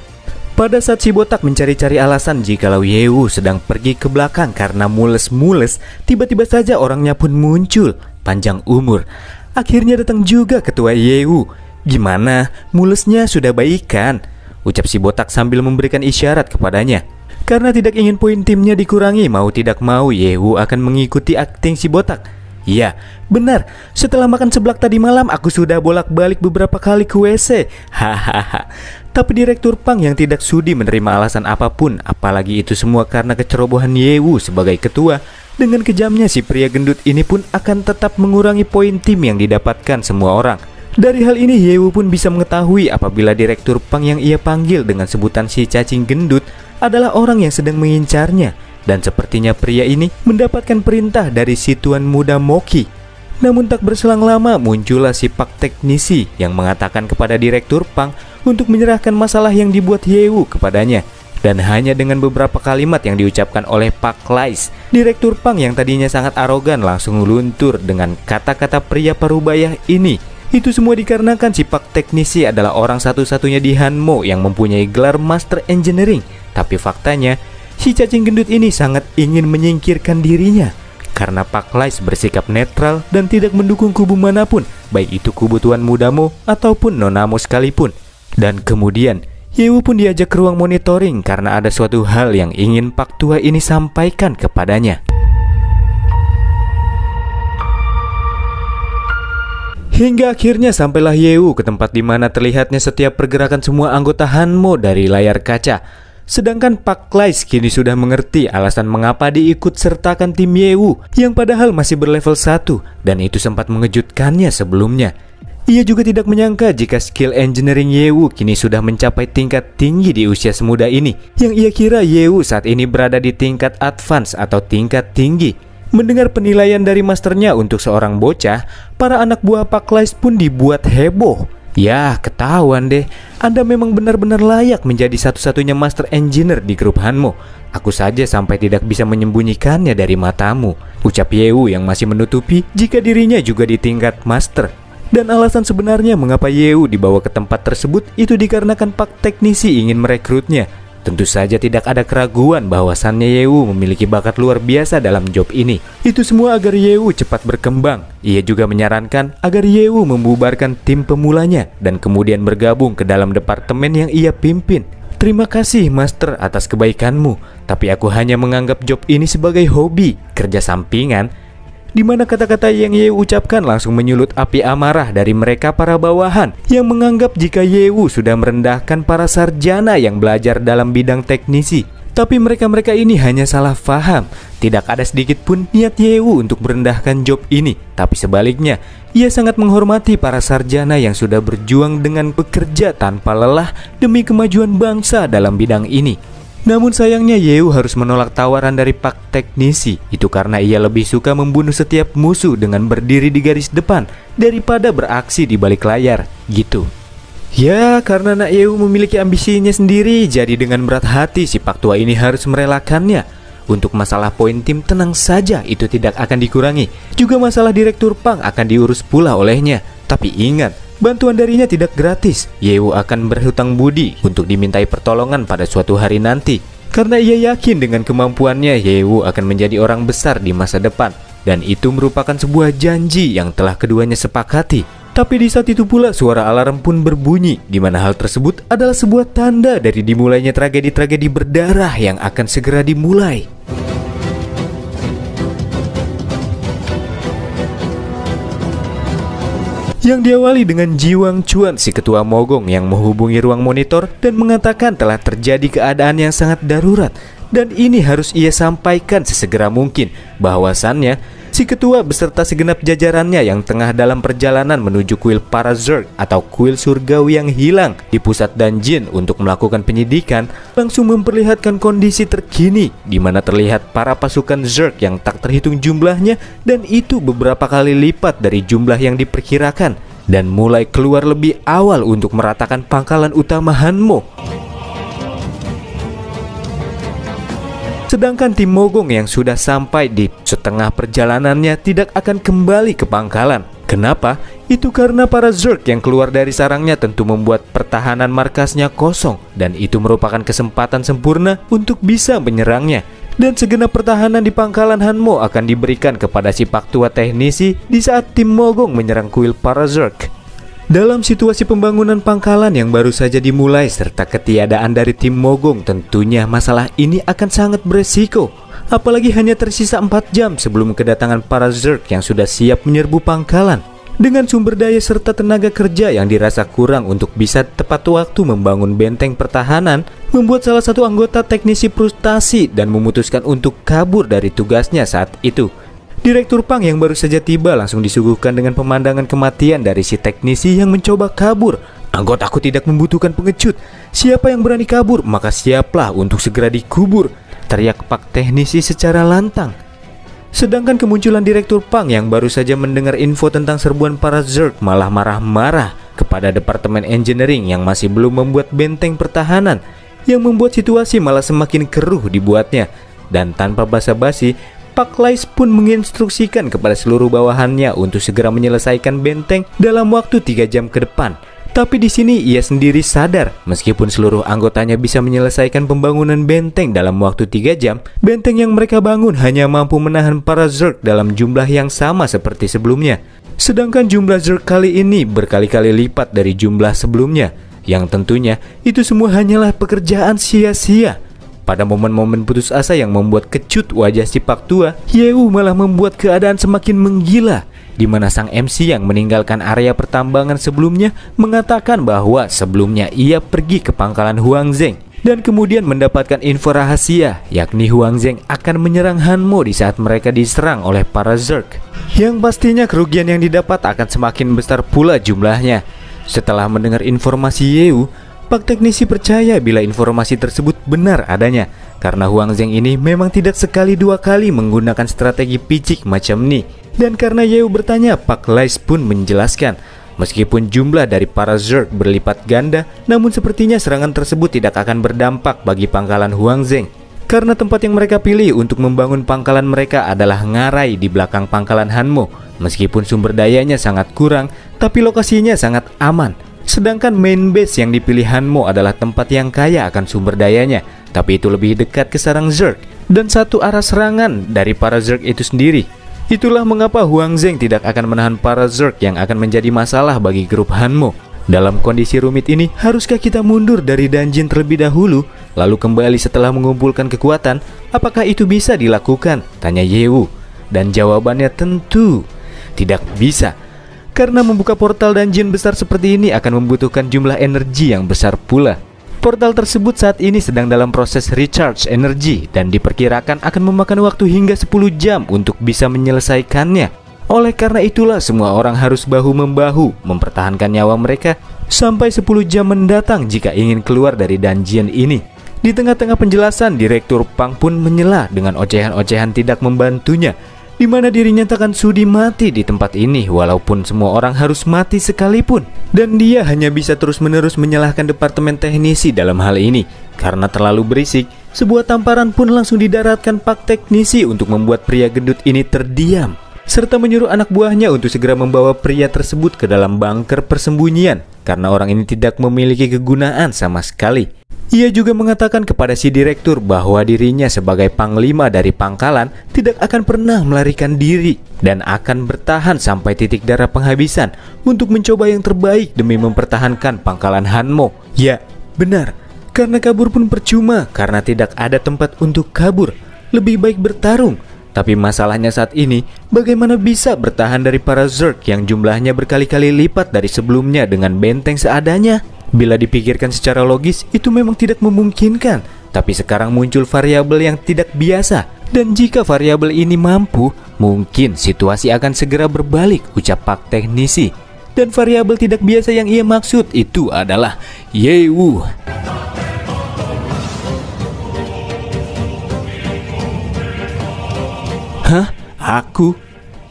Pada saat si botak mencari-cari alasan jikalau Yehu sedang pergi ke belakang karena mules-mules, tiba-tiba saja orangnya pun muncul, panjang umur. Akhirnya datang juga ketua Yehu. "Gimana, mulesnya sudah baikan?" ucap si botak sambil memberikan isyarat kepadanya. Karena tidak ingin poin timnya dikurangi, mau tidak mau Yehu akan mengikuti akting si botak. "Iya, benar. Setelah makan seblak tadi malam, aku sudah bolak-balik beberapa kali ke WC. Hahaha." Tapi Direktur Pang yang tidak sudi menerima alasan apapun, apalagi itu semua karena kecerobohan Yehu sebagai ketua, dengan kejamnya si pria gendut ini pun akan tetap mengurangi poin tim yang didapatkan semua orang. Dari hal ini Yehu pun bisa mengetahui apabila Direktur Pang yang ia panggil dengan sebutan si cacing gendut adalah orang yang sedang mengincarnya. Dan sepertinya pria ini mendapatkan perintah dari si tuan muda Moki. Namun tak berselang lama muncullah si Pak teknisi yang mengatakan kepada Direktur Pang untuk menyerahkan masalah yang dibuat Yehu kepadanya. Dan hanya dengan beberapa kalimat yang diucapkan oleh Pak Lais, Direktur Pang yang tadinya sangat arogan langsung luntur dengan kata-kata pria parubaya ini. Itu semua dikarenakan si Pak teknisi adalah orang satu-satunya di Hanmo yang mempunyai gelar Master Engineering. Tapi faktanya, si cacing gendut ini sangat ingin menyingkirkan dirinya karena Pak Lais bersikap netral dan tidak mendukung kubu manapun, baik itu kubu Tuan Mudamo ataupun Nonamo sekalipun. Dan kemudian Yehu pun diajak ke ruang monitoring karena ada suatu hal yang ingin Pak Tua ini sampaikan kepadanya. Hingga akhirnya sampailah Yehu ke tempat di mana terlihatnya setiap pergerakan semua anggota Hanmo dari layar kaca. Sedangkan Pak Lais kini sudah mengerti alasan mengapa diikut sertakan tim Yehu yang padahal masih berlevel 1, dan itu sempat mengejutkannya sebelumnya. Ia juga tidak menyangka jika skill engineering Yehu kini sudah mencapai tingkat tinggi di usia semuda ini. Yang ia kira Yehu saat ini berada di tingkat advance atau tingkat tinggi. Mendengar penilaian dari masternya untuk seorang bocah, para anak buah Pak Lais pun dibuat heboh. "Ya, ketahuan deh. Anda memang benar-benar layak menjadi satu-satunya Master Engineer di grup Hanmo. Aku saja sampai tidak bisa menyembunyikannya dari matamu," ucap Yehu yang masih menutupi jika dirinya juga di tingkat Master. Dan alasan sebenarnya mengapa Yehu dibawa ke tempat tersebut itu dikarenakan Pak teknisi ingin merekrutnya. Tentu saja tidak ada keraguan bahwasannya Yehu memiliki bakat luar biasa dalam job ini. Itu semua agar Yehu cepat berkembang. Ia juga menyarankan agar Yehu membubarkan tim pemulanya dan kemudian bergabung ke dalam departemen yang ia pimpin. "Terima kasih Master atas kebaikanmu, tapi aku hanya menganggap job ini sebagai hobi, kerja sampingan." Di mana kata-kata yang Yehu ucapkan langsung menyulut api amarah dari mereka para bawahan yang menganggap jika Yehu sudah merendahkan para sarjana yang belajar dalam bidang teknisi. Tapi mereka-mereka ini hanya salah faham. Tidak ada sedikit pun niat Yehu untuk merendahkan job ini, tapi sebaliknya, ia sangat menghormati para sarjana yang sudah berjuang dengan bekerja tanpa lelah demi kemajuan bangsa dalam bidang ini. Namun sayangnya Yehu harus menolak tawaran dari Pak teknisi. Itu karena ia lebih suka membunuh setiap musuh dengan berdiri di garis depan daripada beraksi di balik layar, gitu. Ya, karena Nak Yehu memiliki ambisinya sendiri, jadi dengan berat hati si Pak Tua ini harus merelakannya. Untuk masalah poin tim tenang saja, itu tidak akan dikurangi. Juga masalah Direktur Pang akan diurus pula olehnya. Tapi ingat, bantuan darinya tidak gratis. Yehu akan berhutang budi untuk dimintai pertolongan pada suatu hari nanti. Karena ia yakin dengan kemampuannya, Yehu akan menjadi orang besar di masa depan. Dan itu merupakan sebuah janji yang telah keduanya sepakati. Tapi di saat itu pula suara alarm pun berbunyi, di mana hal tersebut adalah sebuah tanda dari dimulainya tragedi-tragedi berdarah yang akan segera dimulai. Yang diawali dengan Jiwang Chuan, si ketua Mogong yang menghubungi ruang monitor dan mengatakan telah terjadi keadaan yang sangat darurat. Dan ini harus ia sampaikan sesegera mungkin, bahwasannya Si ketua beserta segenap jajarannya yang tengah dalam perjalanan menuju kuil para Zerg atau kuil surgawi yang hilang di pusat dungeon untuk melakukan penyidikan, langsung memperlihatkan kondisi terkini di mana terlihat para pasukan Zerg yang tak terhitung jumlahnya, dan itu beberapa kali lipat dari jumlah yang diperkirakan, dan mulai keluar lebih awal untuk meratakan pangkalan utama Hanmo. Sedangkan tim Mogong yang sudah sampai di setengah perjalanannya tidak akan kembali ke pangkalan. Kenapa? Itu karena para Zerg yang keluar dari sarangnya tentu membuat pertahanan markasnya kosong, dan itu merupakan kesempatan sempurna untuk bisa menyerangnya. Dan segenap pertahanan di pangkalan Hanmo akan diberikan kepada si Paktua teknisi di saat tim Mogong menyerang kuil para Zerg. Dalam situasi pembangunan pangkalan yang baru saja dimulai serta ketiadaan dari tim Mogong, tentunya masalah ini akan sangat beresiko. Apalagi hanya tersisa 4 jam sebelum kedatangan para Zerg yang sudah siap menyerbu pangkalan. Dengan sumber daya serta tenaga kerja yang dirasa kurang untuk bisa tepat waktu membangun benteng pertahanan, membuat salah satu anggota teknisi frustasi dan memutuskan untuk kabur dari tugasnya saat itu. Direktur Pang yang baru saja tiba langsung disuguhkan dengan pemandangan kematian dari si teknisi yang mencoba kabur. "Anggotaku tidak membutuhkan pengecut. Siapa yang berani kabur, maka siaplah untuk segera dikubur," teriak Pak teknisi secara lantang. Sedangkan kemunculan Direktur Pang yang baru saja mendengar info tentang serbuan para Zerg malah marah-marah kepada Departemen Engineering yang masih belum membuat benteng pertahanan, yang membuat situasi malah semakin keruh dibuatnya. Dan tanpa basa-basi, Pak Lais pun menginstruksikan kepada seluruh bawahannya untuk segera menyelesaikan benteng dalam waktu 3 jam ke depan. Tapi di sini ia sendiri sadar, meskipun seluruh anggotanya bisa menyelesaikan pembangunan benteng dalam waktu 3 jam, benteng yang mereka bangun hanya mampu menahan para Zerg dalam jumlah yang sama seperti sebelumnya. Sedangkan jumlah Zerg kali ini berkali-kali lipat dari jumlah sebelumnya, yang tentunya itu semua hanyalah pekerjaan sia-sia. Pada momen-momen putus asa yang membuat kecut wajah si Paktua, Yewu malah membuat keadaan semakin menggila, di mana sang MC yang meninggalkan area pertambangan sebelumnya mengatakan bahwa sebelumnya ia pergi ke pangkalan Huang Zheng dan kemudian mendapatkan info rahasia, yakni Huang Zheng akan menyerang Hanmo di saat mereka diserang oleh para Zerg, yang pastinya kerugian yang didapat akan semakin besar pula jumlahnya. Setelah mendengar informasi Yewu, Pak teknisi percaya bila informasi tersebut benar adanya, karena Huang Zheng ini memang tidak sekali dua kali menggunakan strategi picik macam ini. Dan karena Yewu bertanya, Pak Lais pun menjelaskan, meskipun jumlah dari para Zerg berlipat ganda, namun sepertinya serangan tersebut tidak akan berdampak bagi pangkalan Huang Zheng, karena tempat yang mereka pilih untuk membangun pangkalan mereka adalah ngarai di belakang pangkalan Hanmo. Meskipun sumber dayanya sangat kurang, tapi lokasinya sangat aman. Sedangkan main base yang dipilih Hanmo adalah tempat yang kaya akan sumber dayanya, tapi itu lebih dekat ke sarang Zerg dan satu arah serangan dari para Zerg itu sendiri. Itulah mengapa Huang Zheng tidak akan menahan para Zerg yang akan menjadi masalah bagi grup Hanmo. Dalam kondisi rumit ini, haruskah kita mundur dari dungeon terlebih dahulu, lalu kembali setelah mengumpulkan kekuatan? Apakah itu bisa dilakukan? Tanya Yewu. Dan jawabannya tentu tidak bisa. Karena membuka portal dungeon besar seperti ini akan membutuhkan jumlah energi yang besar pula. Portal tersebut saat ini sedang dalam proses recharge energi dan diperkirakan akan memakan waktu hingga 10 jam untuk bisa menyelesaikannya. Oleh karena itulah semua orang harus bahu-membahu mempertahankan nyawa mereka sampai 10 jam mendatang jika ingin keluar dari dungeon ini. Di tengah-tengah penjelasan, Direktur Pang pun menyela dengan ocehan-ocehan tidak membantunya, di mana dirinya takkan sudi mati di tempat ini walaupun semua orang harus mati sekalipun. Dan dia hanya bisa terus-menerus menyalahkan Departemen Teknisi dalam hal ini. Karena terlalu berisik, sebuah tamparan pun langsung didaratkan Pak Teknisi untuk membuat pria gendut ini terdiam, serta menyuruh anak buahnya untuk segera membawa pria tersebut ke dalam bunker persembunyian, karena orang ini tidak memiliki kegunaan sama sekali. Ia juga mengatakan kepada si direktur bahwa dirinya sebagai panglima dari pangkalan tidak akan pernah melarikan diri dan akan bertahan sampai titik darah penghabisan untuk mencoba yang terbaik demi mempertahankan pangkalan Hanmo. Ya, benar, karena kabur pun percuma karena tidak ada tempat untuk kabur. Lebih baik bertarung. Tapi masalahnya saat ini, bagaimana bisa bertahan dari para Zerg yang jumlahnya berkali-kali lipat dari sebelumnya dengan benteng seadanya? Bila dipikirkan secara logis, itu memang tidak memungkinkan. Tapi sekarang muncul variabel yang tidak biasa, Dan jika variabel ini mampu, mungkin situasi akan segera berbalik, ucap Pak teknisi. Dan variabel tidak biasa yang ia maksud itu adalah Yewu. Hah? Aku?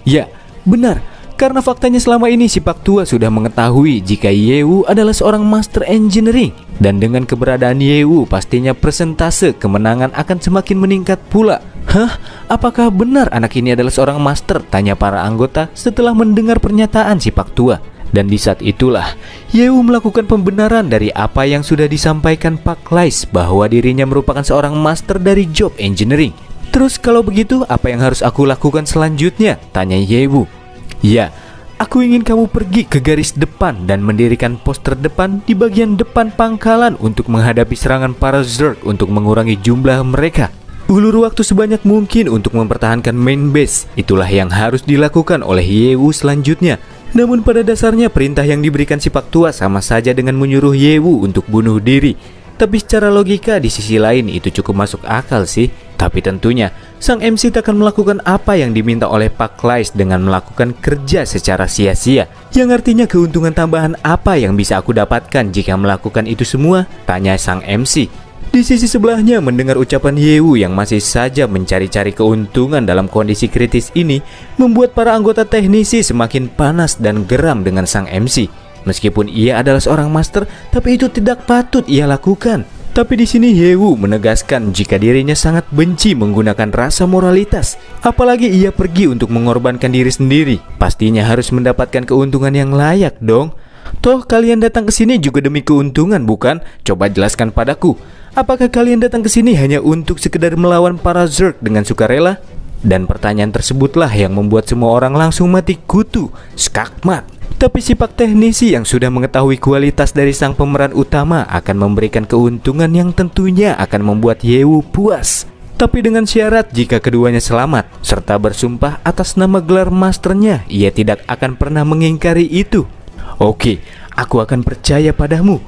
Ya, benar. Karena faktanya selama ini si Pak Tua sudah mengetahui jika Yewu adalah seorang master engineering. Dan dengan keberadaan Yewu, pastinya persentase kemenangan akan semakin meningkat pula. Hah? Apakah benar anak ini adalah seorang master? Tanya para anggota setelah mendengar pernyataan si Pak Tua. Dan di saat itulah, Yewu melakukan pembenaran dari apa yang sudah disampaikan Pak Lais bahwa dirinya merupakan seorang master dari job engineering. Terus kalau begitu, apa yang harus aku lakukan selanjutnya? Tanya Yewu. Ya, aku ingin kamu pergi ke garis depan dan mendirikan pos terdepan di bagian depan pangkalan untuk menghadapi serangan para Zerg untuk mengurangi jumlah mereka. Ulur waktu sebanyak mungkin untuk mempertahankan main base. Itulah yang harus dilakukan oleh Yewu selanjutnya. Namun pada dasarnya perintah yang diberikan si Pak Tua sama saja dengan menyuruh Yewu untuk bunuh diri. Tapi secara logika di sisi lain itu cukup masuk akal sih. Tapi tentunya sang MC tak akan melakukan apa yang diminta oleh Pak Lais dengan melakukan kerja secara sia-sia. Yang artinya keuntungan tambahan apa yang bisa aku dapatkan jika melakukan itu semua? Tanya sang MC. Di sisi sebelahnya mendengar ucapan Yewu yang masih saja mencari-cari keuntungan dalam kondisi kritis ini membuat para anggota teknisi semakin panas dan geram dengan sang MC. Meskipun ia adalah seorang master, tapi itu tidak patut ia lakukan. Tapi di sini Yewu menegaskan jika dirinya sangat benci menggunakan rasa moralitas. Apalagi ia pergi untuk mengorbankan diri sendiri. Pastinya harus mendapatkan keuntungan yang layak dong. Toh kalian datang ke sini juga demi keuntungan, bukan? Coba jelaskan padaku. Apakah kalian datang ke sini hanya untuk sekedar melawan para Zerg dengan sukarela? Dan pertanyaan tersebutlah yang membuat semua orang langsung mati kutu, skakmat. Tapi si Pak teknisi yang sudah mengetahui kualitas dari sang pemeran utama akan memberikan keuntungan yang tentunya akan membuat Yewu puas. Tapi dengan syarat jika keduanya selamat, serta bersumpah atas nama gelar masternya, ia tidak akan pernah mengingkari itu. Oke, aku akan percaya padamu.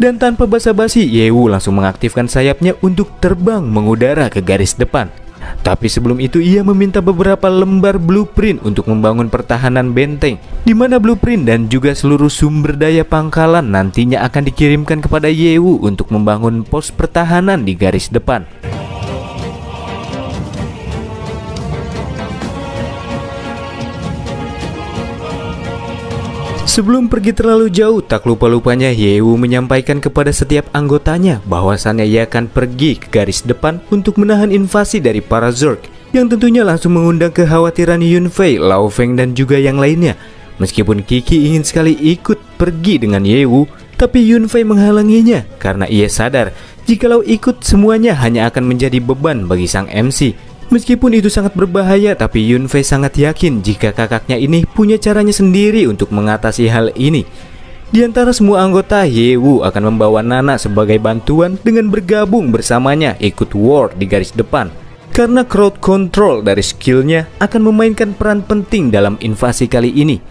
Dan tanpa basa-basi, Yewu langsung mengaktifkan sayapnya untuk terbang mengudara ke garis depan. Tapi sebelum itu ia meminta beberapa lembar blueprint untuk membangun pertahanan benteng, di mana blueprint dan juga seluruh sumber daya pangkalan nantinya akan dikirimkan kepada Yewu untuk membangun pos pertahanan di garis depan. Sebelum pergi terlalu jauh, tak lupa-lupanya Yewu menyampaikan kepada setiap anggotanya bahwasannya ia akan pergi ke garis depan untuk menahan invasi dari para Zerg, yang tentunya langsung mengundang kekhawatiran Yunfei, Lao Feng dan juga yang lainnya. Meskipun Kiki ingin sekali ikut pergi dengan Yewu, tapi Yunfei menghalanginya karena ia sadar jikalau ikut semuanya hanya akan menjadi beban bagi sang MC. Meskipun itu sangat berbahaya, tapi Yunfei sangat yakin jika kakaknya ini punya caranya sendiri untuk mengatasi hal ini. Di antara semua anggota, Yewu akan membawa Nana sebagai bantuan dengan bergabung bersamanya ikut war di garis depan. Karena crowd control dari skillnya akan memainkan peran penting dalam invasi kali ini.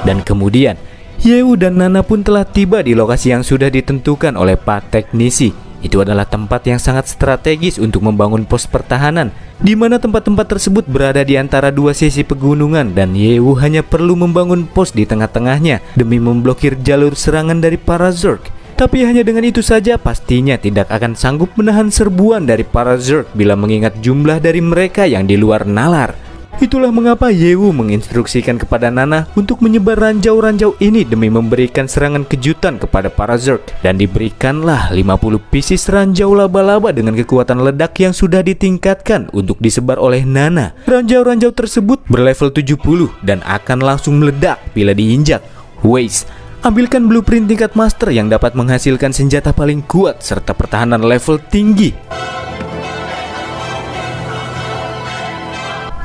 Dan kemudian, Yewu dan Nana pun telah tiba di lokasi yang sudah ditentukan oleh Pak teknisi. Itu adalah tempat yang sangat strategis untuk membangun pos pertahanan, di mana tempat-tempat tersebut berada di antara dua sisi pegunungan dan Yewu hanya perlu membangun pos di tengah-tengahnya demi memblokir jalur serangan dari para Zerg. Tapi hanya dengan itu saja pastinya tidak akan sanggup menahan serbuan dari para Zerg bila mengingat jumlah dari mereka yang di luar nalar. Itulah mengapa Yewu menginstruksikan kepada Nana untuk menyebar ranjau-ranjau ini demi memberikan serangan kejutan kepada para Zerg. Dan diberikanlah 50 pieces ranjau laba-laba dengan kekuatan ledak yang sudah ditingkatkan untuk disebar oleh Nana. Ranjau-ranjau tersebut berlevel 70 dan akan langsung meledak bila diinjak. Weiss, ambilkan blueprint tingkat master yang dapat menghasilkan senjata paling kuat serta pertahanan level tinggi.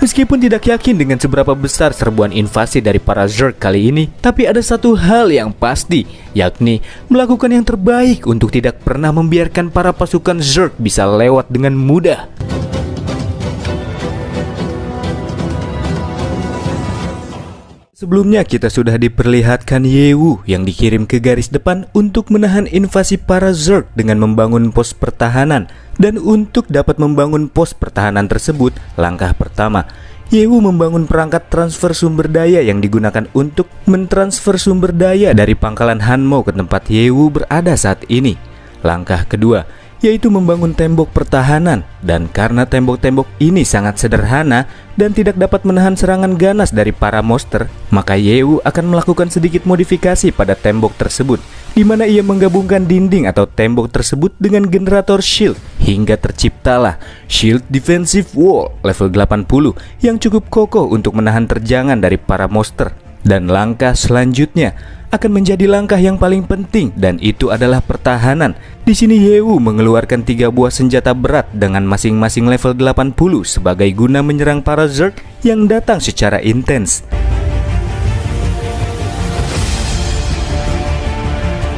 Meskipun tidak yakin dengan seberapa besar serbuan invasi dari para Zerg kali ini, tapi ada satu hal yang pasti, yakni melakukan yang terbaik untuk tidak pernah membiarkan para pasukan Zerg bisa lewat dengan mudah. Sebelumnya kita sudah diperlihatkan Yewu yang dikirim ke garis depan untuk menahan invasi para Zerg dengan membangun pos pertahanan. Dan untuk dapat membangun pos pertahanan tersebut, langkah pertama, Yewu membangun perangkat transfer sumber daya yang digunakan untuk mentransfer sumber daya dari pangkalan Hanmo ke tempat Yewu berada saat ini. Langkah kedua, yaitu membangun tembok pertahanan. Dan karena tembok-tembok ini sangat sederhana dan tidak dapat menahan serangan ganas dari para monster, maka Yewu akan melakukan sedikit modifikasi pada tembok tersebut, di mana ia menggabungkan dinding atau tembok tersebut dengan generator shield, hingga terciptalah Shield Defensive Wall level 80 yang cukup kokoh untuk menahan terjangan dari para monster. Dan langkah selanjutnya akan menjadi langkah yang paling penting, dan itu adalah pertahanan. Di sini Yewu mengeluarkan 3 buah senjata berat dengan masing-masing level 80 sebagai guna menyerang para Zerg yang datang secara intens.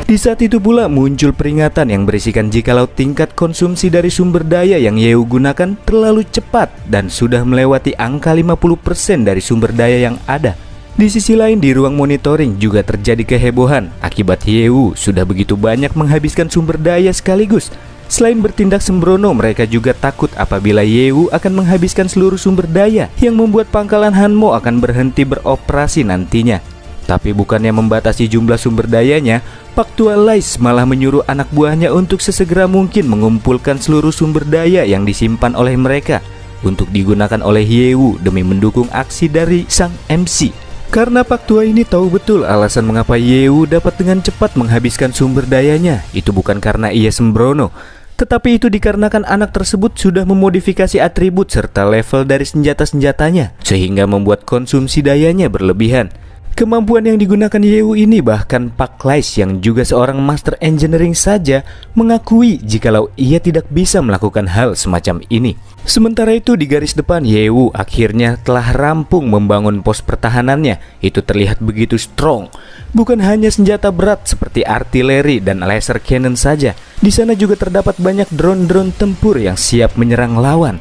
Di saat itu pula muncul peringatan yang berisikan jikalau tingkat konsumsi dari sumber daya yang Yewu gunakan terlalu cepat dan sudah melewati angka 50% dari sumber daya yang ada. Di sisi lain, di ruang monitoring juga terjadi kehebohan akibat Yewu sudah begitu banyak menghabiskan sumber daya sekaligus. Selain bertindak sembrono, mereka juga takut apabila Yewu akan menghabiskan seluruh sumber daya yang membuat pangkalan Hanmo akan berhenti beroperasi nantinya. Tapi bukannya membatasi jumlah sumber dayanya, Pactualize malah menyuruh anak buahnya untuk sesegera mungkin mengumpulkan seluruh sumber daya yang disimpan oleh mereka untuk digunakan oleh Yewu demi mendukung aksi dari sang MC. Karena Paktua ini tahu betul alasan mengapa Yewu dapat dengan cepat menghabiskan sumber dayanya. Itu bukan karena ia sembrono, tetapi itu dikarenakan anak tersebut sudah memodifikasi atribut serta level dari senjata-senjatanya, sehingga membuat konsumsi dayanya berlebihan. Kemampuan yang digunakan Yewu ini bahkan Pactualize yang juga seorang Master Engineering saja mengakui jikalau ia tidak bisa melakukan hal semacam ini. Sementara itu di garis depan, Yewu akhirnya telah rampung membangun pos pertahanannya. Itu terlihat begitu strong. Bukan hanya senjata berat seperti artileri dan laser cannon saja. Di sana juga terdapat banyak drone-drone tempur yang siap menyerang lawan.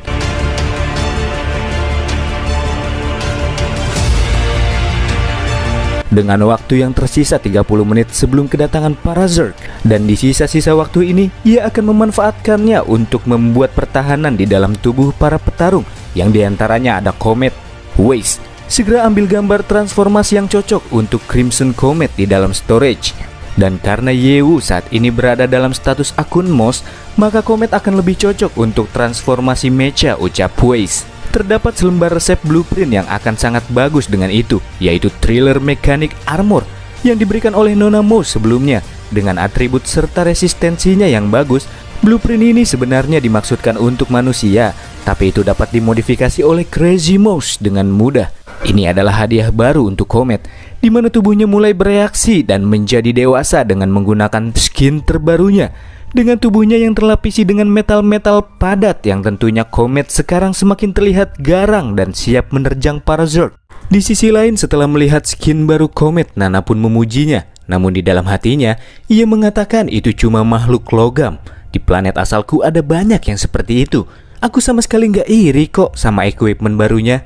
Dengan waktu yang tersisa 30 menit sebelum kedatangan para Zerg, dan di sisa-sisa waktu ini ia akan memanfaatkannya untuk membuat pertahanan di dalam tubuh para petarung, yang diantaranya ada Comet, Waze. Segera ambil gambar transformasi yang cocok untuk Crimson Comet di dalam storage. Dan karena Yewu saat ini berada dalam status akun MOS, maka Comet akan lebih cocok untuk transformasi mecha, ucap Waze. Terdapat selembar resep blueprint yang akan sangat bagus dengan itu, yaitu Thriller Mechanic Armor yang diberikan oleh Nona Mouse sebelumnya. Dengan atribut serta resistensinya yang bagus, blueprint ini sebenarnya dimaksudkan untuk manusia, tapi itu dapat dimodifikasi oleh Crazy Mouse dengan mudah. Ini adalah hadiah baru untuk Comet, di mana tubuhnya mulai bereaksi dan menjadi dewasa dengan menggunakan skin terbarunya. Dengan tubuhnya yang terlapisi dengan metal-metal padat yang tentunya Comet sekarang semakin terlihat garang dan siap menerjang para Zerg. Di sisi lain, setelah melihat skin baru Comet, Nana pun memujinya. Namun di dalam hatinya, ia mengatakan itu cuma makhluk logam. Di planet asalku ada banyak yang seperti itu. Aku sama sekali nggak iri kok sama equipment barunya.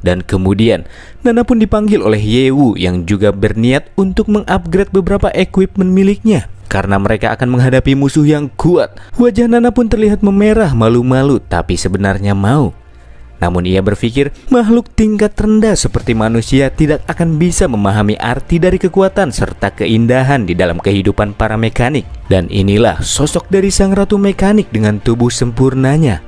Dan kemudian, Nana pun dipanggil oleh Yewu yang juga berniat untuk mengupgrade beberapa equipment miliknya. Karena mereka akan menghadapi musuh yang kuat. Wajah Nana pun terlihat memerah malu-malu, tapi sebenarnya mau. Namun ia berpikir makhluk tingkat rendah seperti manusia tidak akan bisa memahami arti dari kekuatan serta keindahan di dalam kehidupan para mekanik. Dan inilah sosok dari sang ratu mekanik dengan tubuh sempurnanya.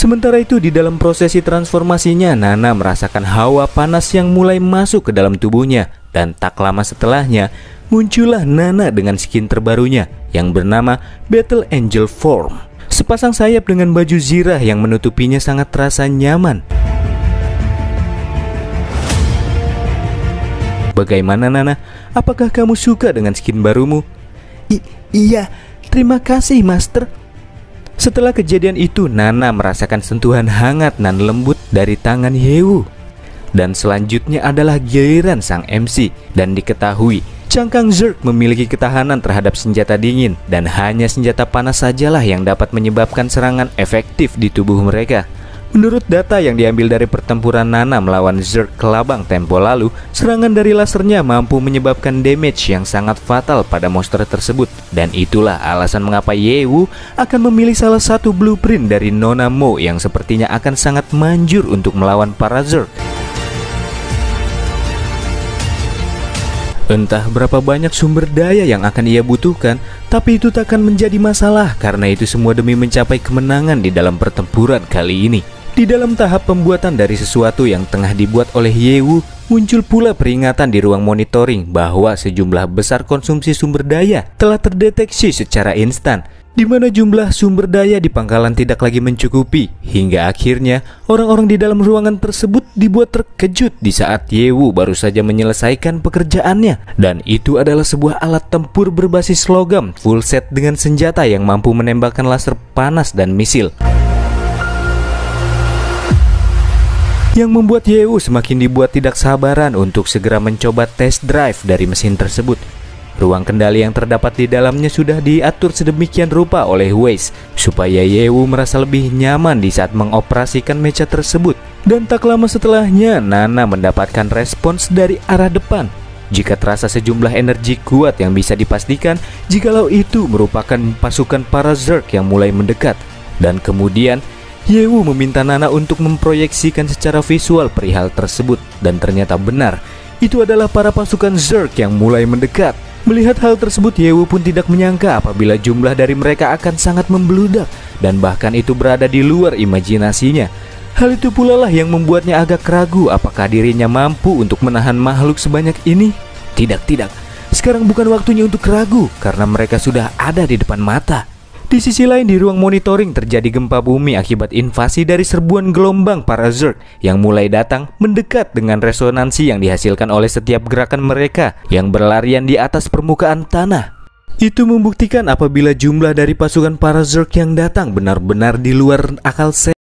Sementara itu di dalam prosesi transformasinya, Nana merasakan hawa panas yang mulai masuk ke dalam tubuhnya. Dan tak lama setelahnya, muncullah Nana dengan skin terbarunya yang bernama Battle Angel Form. Sepasang sayap dengan baju zirah yang menutupinya sangat terasa nyaman. Bagaimana Nana? Apakah kamu suka dengan skin barumu? Iya, terima kasih Master. Setelah kejadian itu, Nana merasakan sentuhan hangat dan lembut dari tangan Yewu. Dan selanjutnya adalah giliran sang MC. Dan diketahui Cangkang Zerg memiliki ketahanan terhadap senjata dingin, dan hanya senjata panas sajalah yang dapat menyebabkan serangan efektif di tubuh mereka. Menurut data yang diambil dari pertempuran Nana melawan Zerg Kelabang tempo lalu, serangan dari lasernya mampu menyebabkan damage yang sangat fatal pada monster tersebut. Dan itulah alasan mengapa Yewu akan memilih salah satu blueprint dari Nona Mo yang sepertinya akan sangat manjur untuk melawan para Zerg. Entah berapa banyak sumber daya yang akan ia butuhkan, tapi itu takkan menjadi masalah karena itu semua demi mencapai kemenangan di dalam pertempuran kali ini. Di dalam tahap pembuatan dari sesuatu yang tengah dibuat oleh Yewu, muncul pula peringatan di ruang monitoring bahwa sejumlah besar konsumsi sumber daya telah terdeteksi secara instan, di mana jumlah sumber daya di pangkalan tidak lagi mencukupi, hingga akhirnya orang-orang di dalam ruangan tersebut dibuat terkejut di saat Yewu baru saja menyelesaikan pekerjaannya. Dan itu adalah sebuah alat tempur berbasis logam full set dengan senjata yang mampu menembakkan laser panas dan misil, yang membuat Yewu semakin dibuat tidak sabaran untuk segera mencoba test drive dari mesin tersebut. Ruang kendali yang terdapat di dalamnya sudah diatur sedemikian rupa oleh Weiss supaya Yewu merasa lebih nyaman di saat mengoperasikan mecha tersebut. Dan tak lama setelahnya, Nana mendapatkan respons dari arah depan. Jika terasa sejumlah energi kuat yang bisa dipastikan jikalau itu merupakan pasukan para Zerg yang mulai mendekat. Dan kemudian Yewu meminta Nana untuk memproyeksikan secara visual perihal tersebut, dan ternyata benar, itu adalah para pasukan Zerg yang mulai mendekat. Melihat hal tersebut, Yewu pun tidak menyangka apabila jumlah dari mereka akan sangat membludak, dan bahkan itu berada di luar imajinasinya. Hal itu pula lah yang membuatnya agak ragu apakah dirinya mampu untuk menahan makhluk sebanyak ini. Tidak, sekarang bukan waktunya untuk ragu karena mereka sudah ada di depan mata. Di sisi lain, di ruang monitoring terjadi gempa bumi akibat invasi dari serbuan gelombang para Zerg yang mulai datang mendekat dengan resonansi yang dihasilkan oleh setiap gerakan mereka yang berlarian di atas permukaan tanah. Itu membuktikan apabila jumlah dari pasukan para Zerg yang datang benar-benar di luar akal sehat.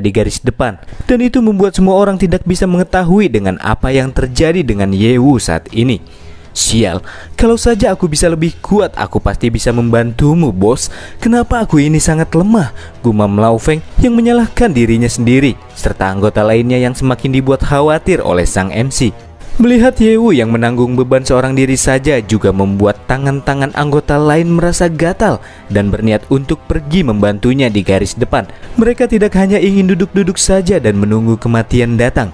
di garis depan, dan itu membuat semua orang tidak bisa mengetahui dengan apa yang terjadi dengan Yewu saat ini. Sial, kalau saja aku bisa lebih kuat, aku pasti bisa membantumu, bos. Kenapa aku ini sangat lemah? Gumam Lao Feng yang menyalahkan dirinya sendiri, serta anggota lainnya yang semakin dibuat khawatir oleh sang MC. Melihat Yewu yang menanggung beban seorang diri saja juga membuat tangan-tangan anggota lain merasa gatal dan berniat untuk pergi membantunya di garis depan. Mereka tidak hanya ingin duduk-duduk saja dan menunggu kematian datang.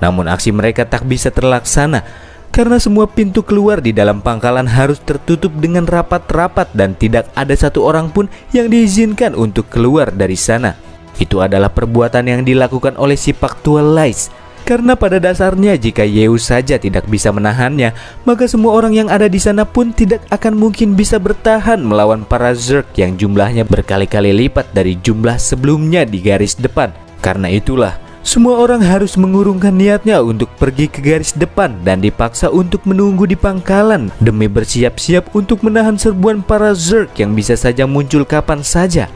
Namun aksi mereka tak bisa terlaksana karena semua pintu keluar di dalam pangkalan harus tertutup dengan rapat-rapat dan tidak ada satu orang pun yang diizinkan untuk keluar dari sana. Itu adalah perbuatan yang dilakukan oleh si Paktual Lais. Karena pada dasarnya jika Yewu saja tidak bisa menahannya, maka semua orang yang ada di sana pun tidak akan mungkin bisa bertahan melawan para Zerg yang jumlahnya berkali-kali lipat dari jumlah sebelumnya di garis depan. Karena itulah, semua orang harus mengurungkan niatnya untuk pergi ke garis depan dan dipaksa untuk menunggu di pangkalan demi bersiap-siap untuk menahan serbuan para Zerg yang bisa saja muncul kapan saja.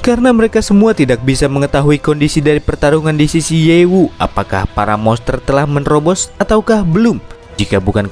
Karena mereka semua tidak bisa mengetahui kondisi dari pertarungan di sisi Yewu, apakah para monster telah menerobos ataukah belum. Jika bukan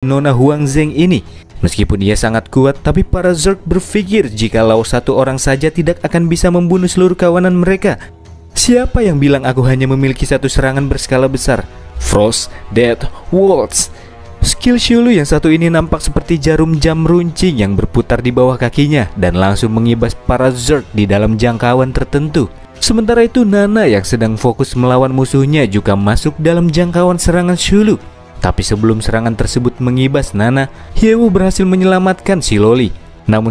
Nona Huangzheng ini. Meskipun ia sangat kuat, tapi para Zerg berpikir jikalau satu orang saja tidak akan bisa membunuh seluruh kawanan mereka. Siapa yang bilang aku hanya memiliki satu serangan berskala besar? Frost, Death, Waltz. Skill Shulu yang satu ini nampak seperti jarum jam runcing yang berputar di bawah kakinya dan langsung mengibas para Zerg di dalam jangkauan tertentu. Sementara itu Nana yang sedang fokus melawan musuhnya juga masuk dalam jangkauan serangan Shulu. Tapi sebelum serangan tersebut mengibas Nana, Yewu berhasil menyelamatkan si Loli. Namun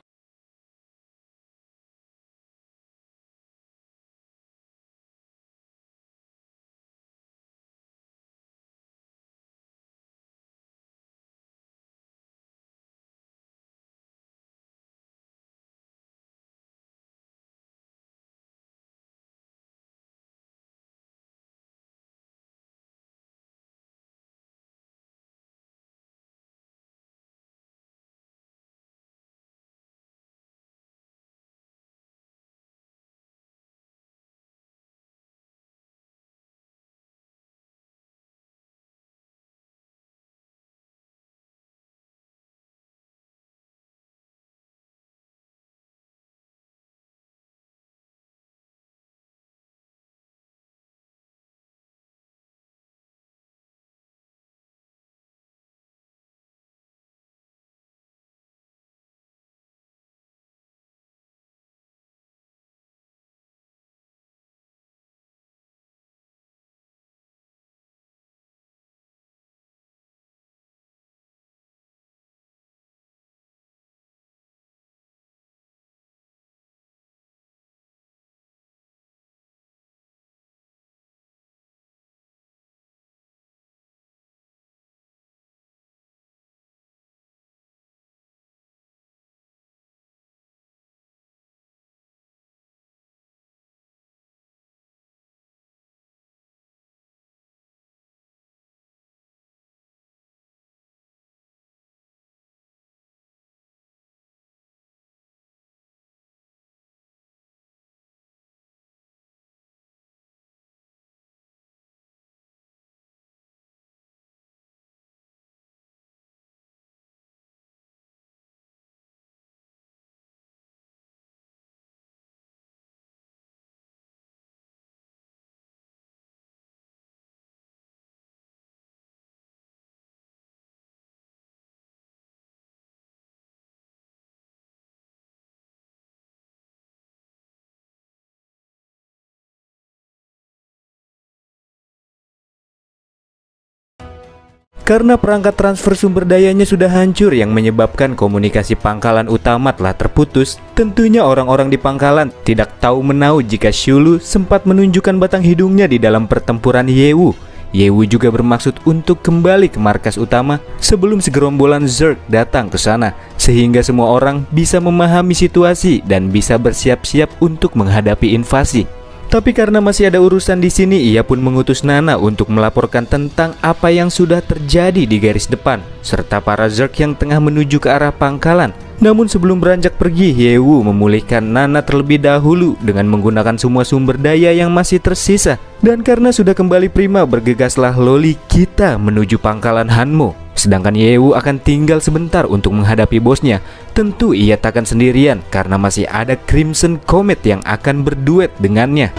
karena perangkat transfer sumber dayanya sudah hancur yang menyebabkan komunikasi pangkalan utama telah terputus, tentunya orang-orang di pangkalan tidak tahu menau jika Shulu sempat menunjukkan batang hidungnya di dalam pertempuran Yewu. Yewu juga bermaksud untuk kembali ke markas utama sebelum segerombolan Zerg datang ke sana, sehingga semua orang bisa memahami situasi dan bisa bersiap-siap untuk menghadapi invasi. Tapi karena masih ada urusan di sini, ia pun mengutus Nana untuk melaporkan tentang apa yang sudah terjadi di garis depan, serta para Zerg yang tengah menuju ke arah pangkalan. Namun sebelum beranjak pergi, Yewu memulihkan Nana terlebih dahulu dengan menggunakan semua sumber daya yang masih tersisa. Dan karena sudah kembali prima, bergegaslah Loli kita menuju pangkalan Hanmo. Sedangkan Yewu akan tinggal sebentar untuk menghadapi bosnya. Tentu ia takkan sendirian karena masih ada Crimson Comet yang akan berduet dengannya.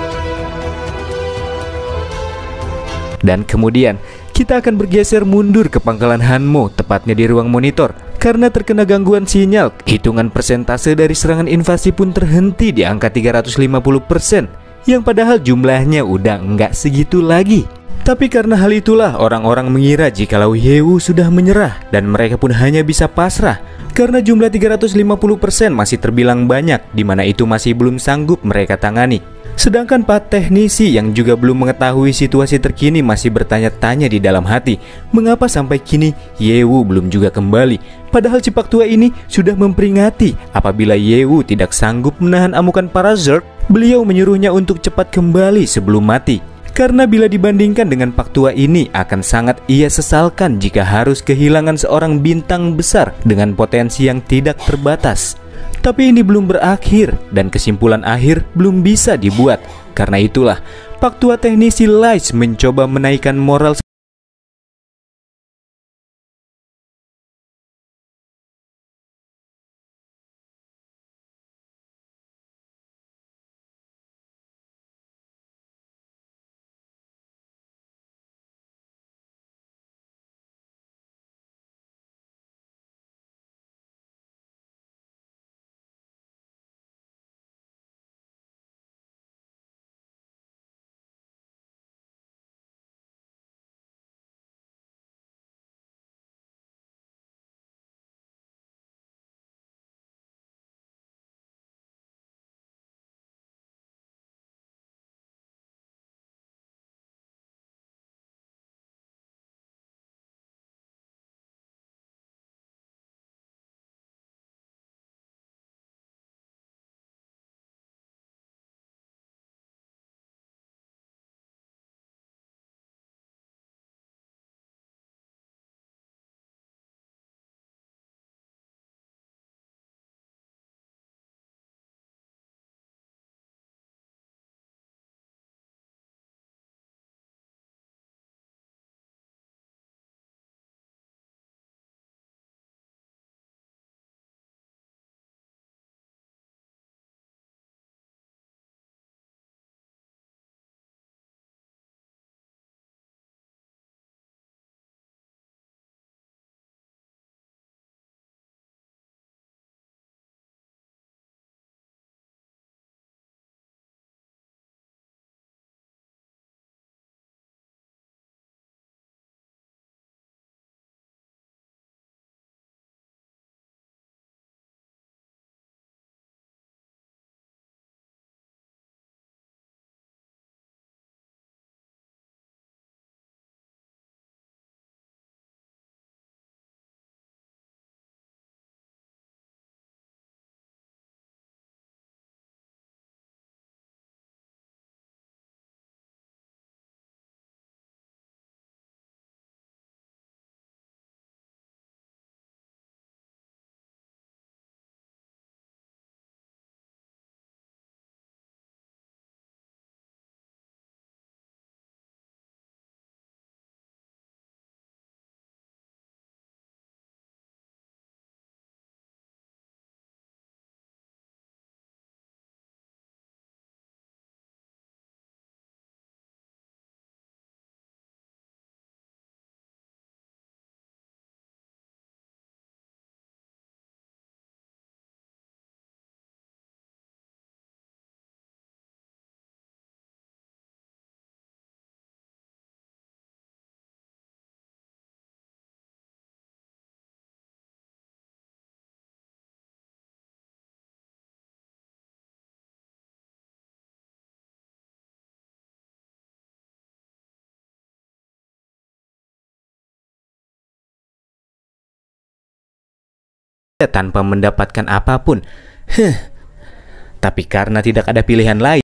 Dan kemudian kita akan bergeser mundur ke pangkalan Hanmo, tepatnya di ruang monitor. Karena terkena gangguan sinyal, hitungan persentase dari serangan invasi pun terhenti di angka 350%, yang padahal jumlahnya udah nggak segitu lagi. Tapi karena hal itulah orang-orang mengira jikalau Yewu sudah menyerah dan mereka pun hanya bisa pasrah. Karena jumlah 350% masih terbilang banyak, di mana itu masih belum sanggup mereka tangani. Sedangkan para teknisi yang juga belum mengetahui situasi terkini masih bertanya-tanya di dalam hati, mengapa sampai kini Yewu belum juga kembali. Padahal Cipak Tua ini sudah memperingati apabila Yewu tidak sanggup menahan amukan para Zerg, beliau menyuruhnya untuk cepat kembali sebelum mati. Karena bila dibandingkan dengan Pak Tua ini akan sangat ia sesalkan jika harus kehilangan seorang bintang besar dengan potensi yang tidak terbatas. Tapi ini belum berakhir dan kesimpulan akhir belum bisa dibuat. Karena itulah Pak Tua teknisi Lice mencoba menaikkan moral tanpa mendapatkan apapun. Tapi karena tidak ada pilihan lain,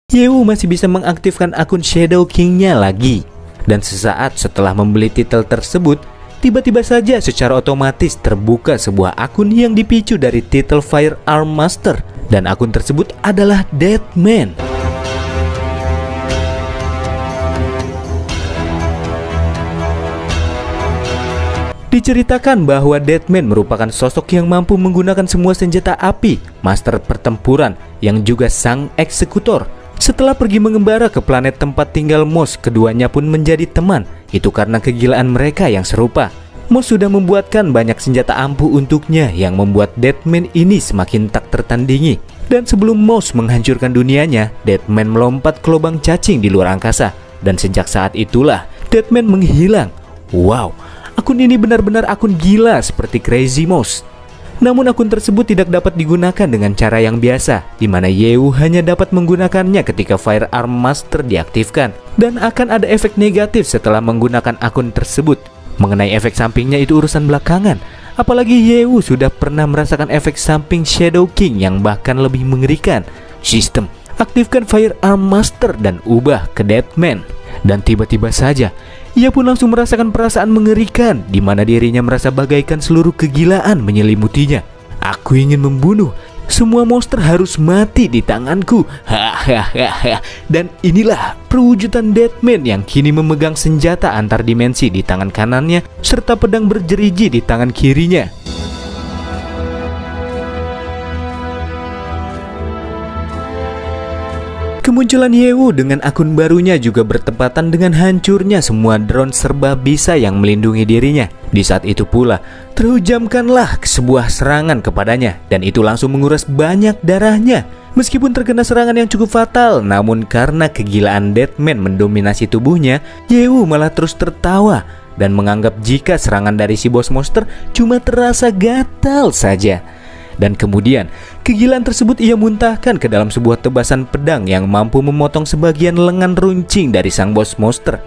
Yewu masih bisa mengaktifkan akun Shadow King-nya lagi. Dan sesaat setelah membeli titel tersebut, tiba-tiba saja secara otomatis terbuka sebuah akun yang dipicu dari titel Firearm Master. Dan akun tersebut adalah Deadman. Diceritakan bahwa Deadman merupakan sosok yang mampu menggunakan semua senjata api, master pertempuran, yang juga sang eksekutor. Setelah pergi mengembara ke planet tempat tinggal Moss, keduanya pun menjadi teman. Itu karena kegilaan mereka yang serupa. Moss sudah membuatkan banyak senjata ampuh untuknya yang membuat Deadman ini semakin tak tertandingi. Dan sebelum Moss menghancurkan dunianya, Deadman melompat ke lubang cacing di luar angkasa. Dan sejak saat itulah Deadman menghilang. Wow, akun ini benar-benar akun gila seperti Crazy Moss. Namun akun tersebut tidak dapat digunakan dengan cara yang biasa, di mana Yewu hanya dapat menggunakannya ketika Firearm Master diaktifkan. Dan akan ada efek negatif setelah menggunakan akun tersebut. Mengenai efek sampingnya itu urusan belakangan. Apalagi Yewu sudah pernah merasakan efek samping Shadow King yang bahkan lebih mengerikan. Sistem, aktifkan Firearm Master dan ubah ke Deadman. Dan tiba-tiba saja ia pun langsung merasakan perasaan mengerikan, di mana dirinya merasa bagaikan seluruh kegilaan menyelimutinya. Aku ingin membunuh. Semua monster harus mati di tanganku. Hahaha. Dan inilah perwujudan Deadman yang kini memegang senjata antar dimensi di tangan kanannya serta pedang berjeriji di tangan kirinya. Kemunculan Yewu dengan akun barunya juga bertepatan dengan hancurnya semua drone serba bisa yang melindungi dirinya. Di saat itu pula, terhujamkanlah sebuah serangan kepadanya, dan itu langsung menguras banyak darahnya. Meskipun terkena serangan yang cukup fatal, namun karena kegilaan Deadman mendominasi tubuhnya, Yewu malah terus tertawa dan menganggap jika serangan dari si bos monster cuma terasa gatal saja. Dan kemudian, kegilaan tersebut ia muntahkan ke dalam sebuah tebasan pedang yang mampu memotong sebagian lengan runcing dari sang bos monster.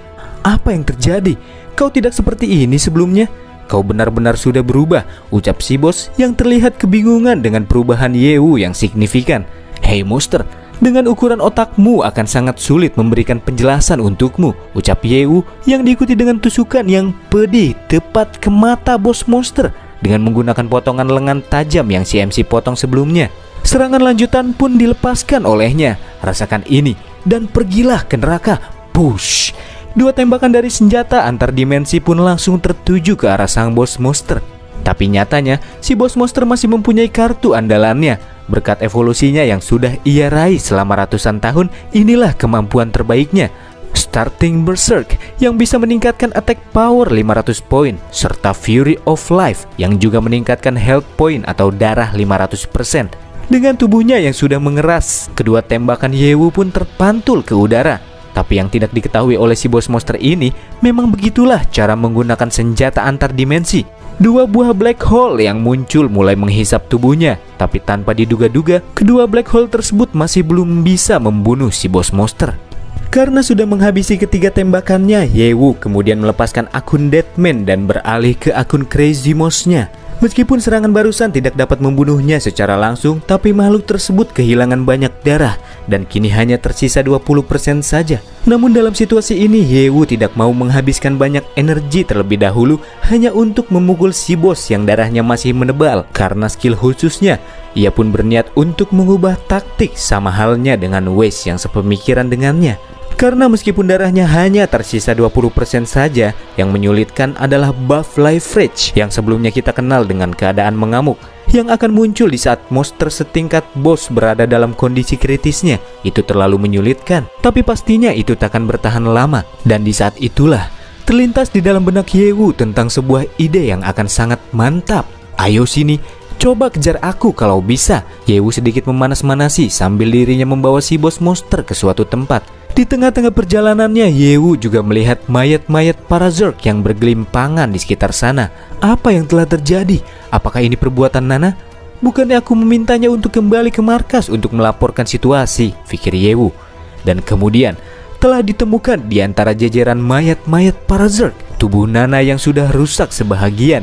Apa yang terjadi? Kau tidak seperti ini sebelumnya? Kau benar-benar sudah berubah, ucap si bos yang terlihat kebingungan dengan perubahan Yewu yang signifikan. Hei monster, dengan ukuran otakmu akan sangat sulit memberikan penjelasan untukmu, ucap Yewu yang diikuti dengan tusukan yang pedih tepat ke mata bos monster dengan menggunakan potongan lengan tajam yang si MC potong sebelumnya. Serangan lanjutan pun dilepaskan olehnya. Rasakan ini dan pergilah ke neraka. Push. Dua tembakan dari senjata antar dimensi pun langsung tertuju ke arah sang bos monster. Tapi nyatanya si bos monster masih mempunyai kartu andalannya. Berkat evolusinya yang sudah ia raih selama ratusan tahun, inilah kemampuan terbaiknya, Starting Berserk, yang bisa meningkatkan attack power 500 poin, serta Fury of Life yang juga meningkatkan health point atau darah 500%. Dengan tubuhnya yang sudah mengeras, kedua tembakan Yewu pun terpantul ke udara. Tapi yang tidak diketahui oleh si bos monster ini, memang begitulah cara menggunakan senjata antar dimensi. Dua buah black hole yang muncul mulai menghisap tubuhnya, tapi tanpa diduga-duga, kedua black hole tersebut masih belum bisa membunuh si bos monster. Karena sudah menghabisi ketiga tembakannya, Yewu kemudian melepaskan akun Deadman dan beralih ke akun Crazy Moss-nya. Meskipun serangan barusan tidak dapat membunuhnya secara langsung, tapi makhluk tersebut kehilangan banyak darah dan kini hanya tersisa 20% saja. Namun dalam situasi ini, Yewu tidak mau menghabiskan banyak energi terlebih dahulu hanya untuk memukul si bos yang darahnya masih menebal. Karena skill khususnya, ia pun berniat untuk mengubah taktik sama halnya dengan Weiss yang sepemikiran dengannya. Karena meskipun darahnya hanya tersisa 20% saja, yang menyulitkan adalah buff Life Rage yang sebelumnya kita kenal dengan keadaan mengamuk, yang akan muncul di saat monster setingkat bos berada dalam kondisi kritisnya. Itu terlalu menyulitkan, tapi pastinya itu takkan bertahan lama. Dan di saat itulah terlintas di dalam benak Yewu tentang sebuah ide yang akan sangat mantap. Ayo sini, coba kejar aku kalau bisa. Yewu sedikit memanas-manasi sambil dirinya membawa si bos monster ke suatu tempat. Di tengah-tengah perjalanannya, Yewu juga melihat mayat-mayat para Zerg yang bergelimpangan di sekitar sana. Apa yang telah terjadi? Apakah ini perbuatan Nana? Bukannya aku memintanya untuk kembali ke markas untuk melaporkan situasi, pikir Yewu. Dan kemudian telah ditemukan di antara jajaran mayat-mayat para Zerg tubuh Nana yang sudah rusak sebahagian.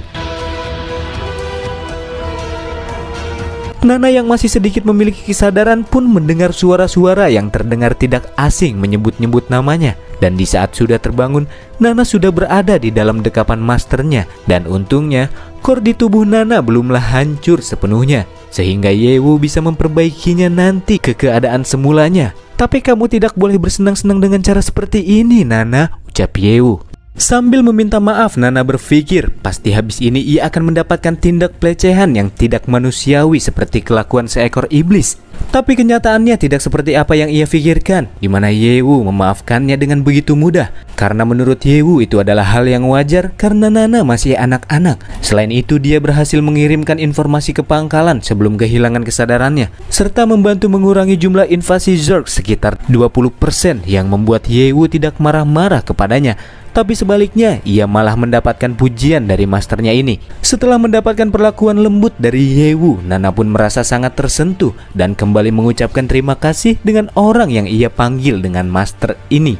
Nana yang masih sedikit memiliki kesadaran pun mendengar suara-suara yang terdengar tidak asing menyebut-nyebut namanya. Dan di saat sudah terbangun, Nana sudah berada di dalam dekapan masternya. Dan untungnya, core di tubuh Nana belumlah hancur sepenuhnya, sehingga Yewu bisa memperbaikinya nanti ke keadaan semulanya. Tapi kamu tidak boleh bersenang-senang dengan cara seperti ini, Nana, ucap Yewu. Sambil meminta maaf, Nana berpikir pasti habis ini ia akan mendapatkan tindak pelecehan yang tidak manusiawi seperti kelakuan seekor iblis. Tapi kenyataannya tidak seperti apa yang ia pikirkan, di mana Yewu memaafkannya dengan begitu mudah. Karena menurut Yewu itu adalah hal yang wajar karena Nana masih anak-anak. Selain itu, dia berhasil mengirimkan informasi ke pangkalan sebelum kehilangan kesadarannya, serta membantu mengurangi jumlah invasi Zerg sekitar 20% yang membuat Yewu tidak marah-marah kepadanya. Tapi sebaliknya, ia malah mendapatkan pujian dari masternya ini. Setelah mendapatkan perlakuan lembut dari Yewu, Nana pun merasa sangat tersentuh dan kembali mengucapkan terima kasih dengan orang yang ia panggil dengan master ini.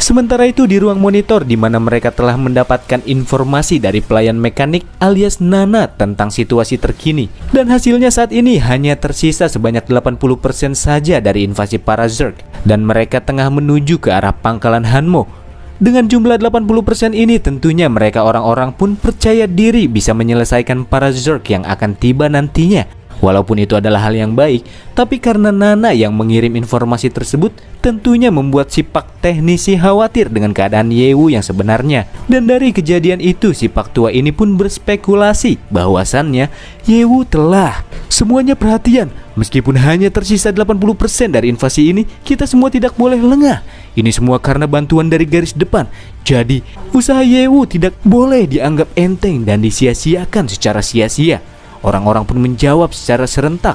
Sementara itu di ruang monitor di mana mereka telah mendapatkan informasi dari pelayan mekanik alias Nana tentang situasi terkini. Dan hasilnya saat ini hanya tersisa sebanyak 80% saja dari invasi para Zerg. Dan mereka tengah menuju ke arah pangkalan Hanmo. Dengan jumlah 80% ini tentunya mereka orang-orang pun percaya diri bisa menyelesaikan para Zerg yang akan tiba nantinya. Walaupun itu adalah hal yang baik, tapi karena Nana yang mengirim informasi tersebut tentunya membuat si Pak teknisi khawatir dengan keadaan Yewu yang sebenarnya. Dan dari kejadian itu si Pak tua ini pun berspekulasi bahwasannya Yewu telah. Semuanya perhatian, meskipun hanya tersisa 80% dari invasi ini, kita semua tidak boleh lengah. Ini semua karena bantuan dari garis depan. Jadi usaha Yewu tidak boleh dianggap enteng dan disia-siakan secara sia-sia. Orang-orang pun menjawab secara serentak,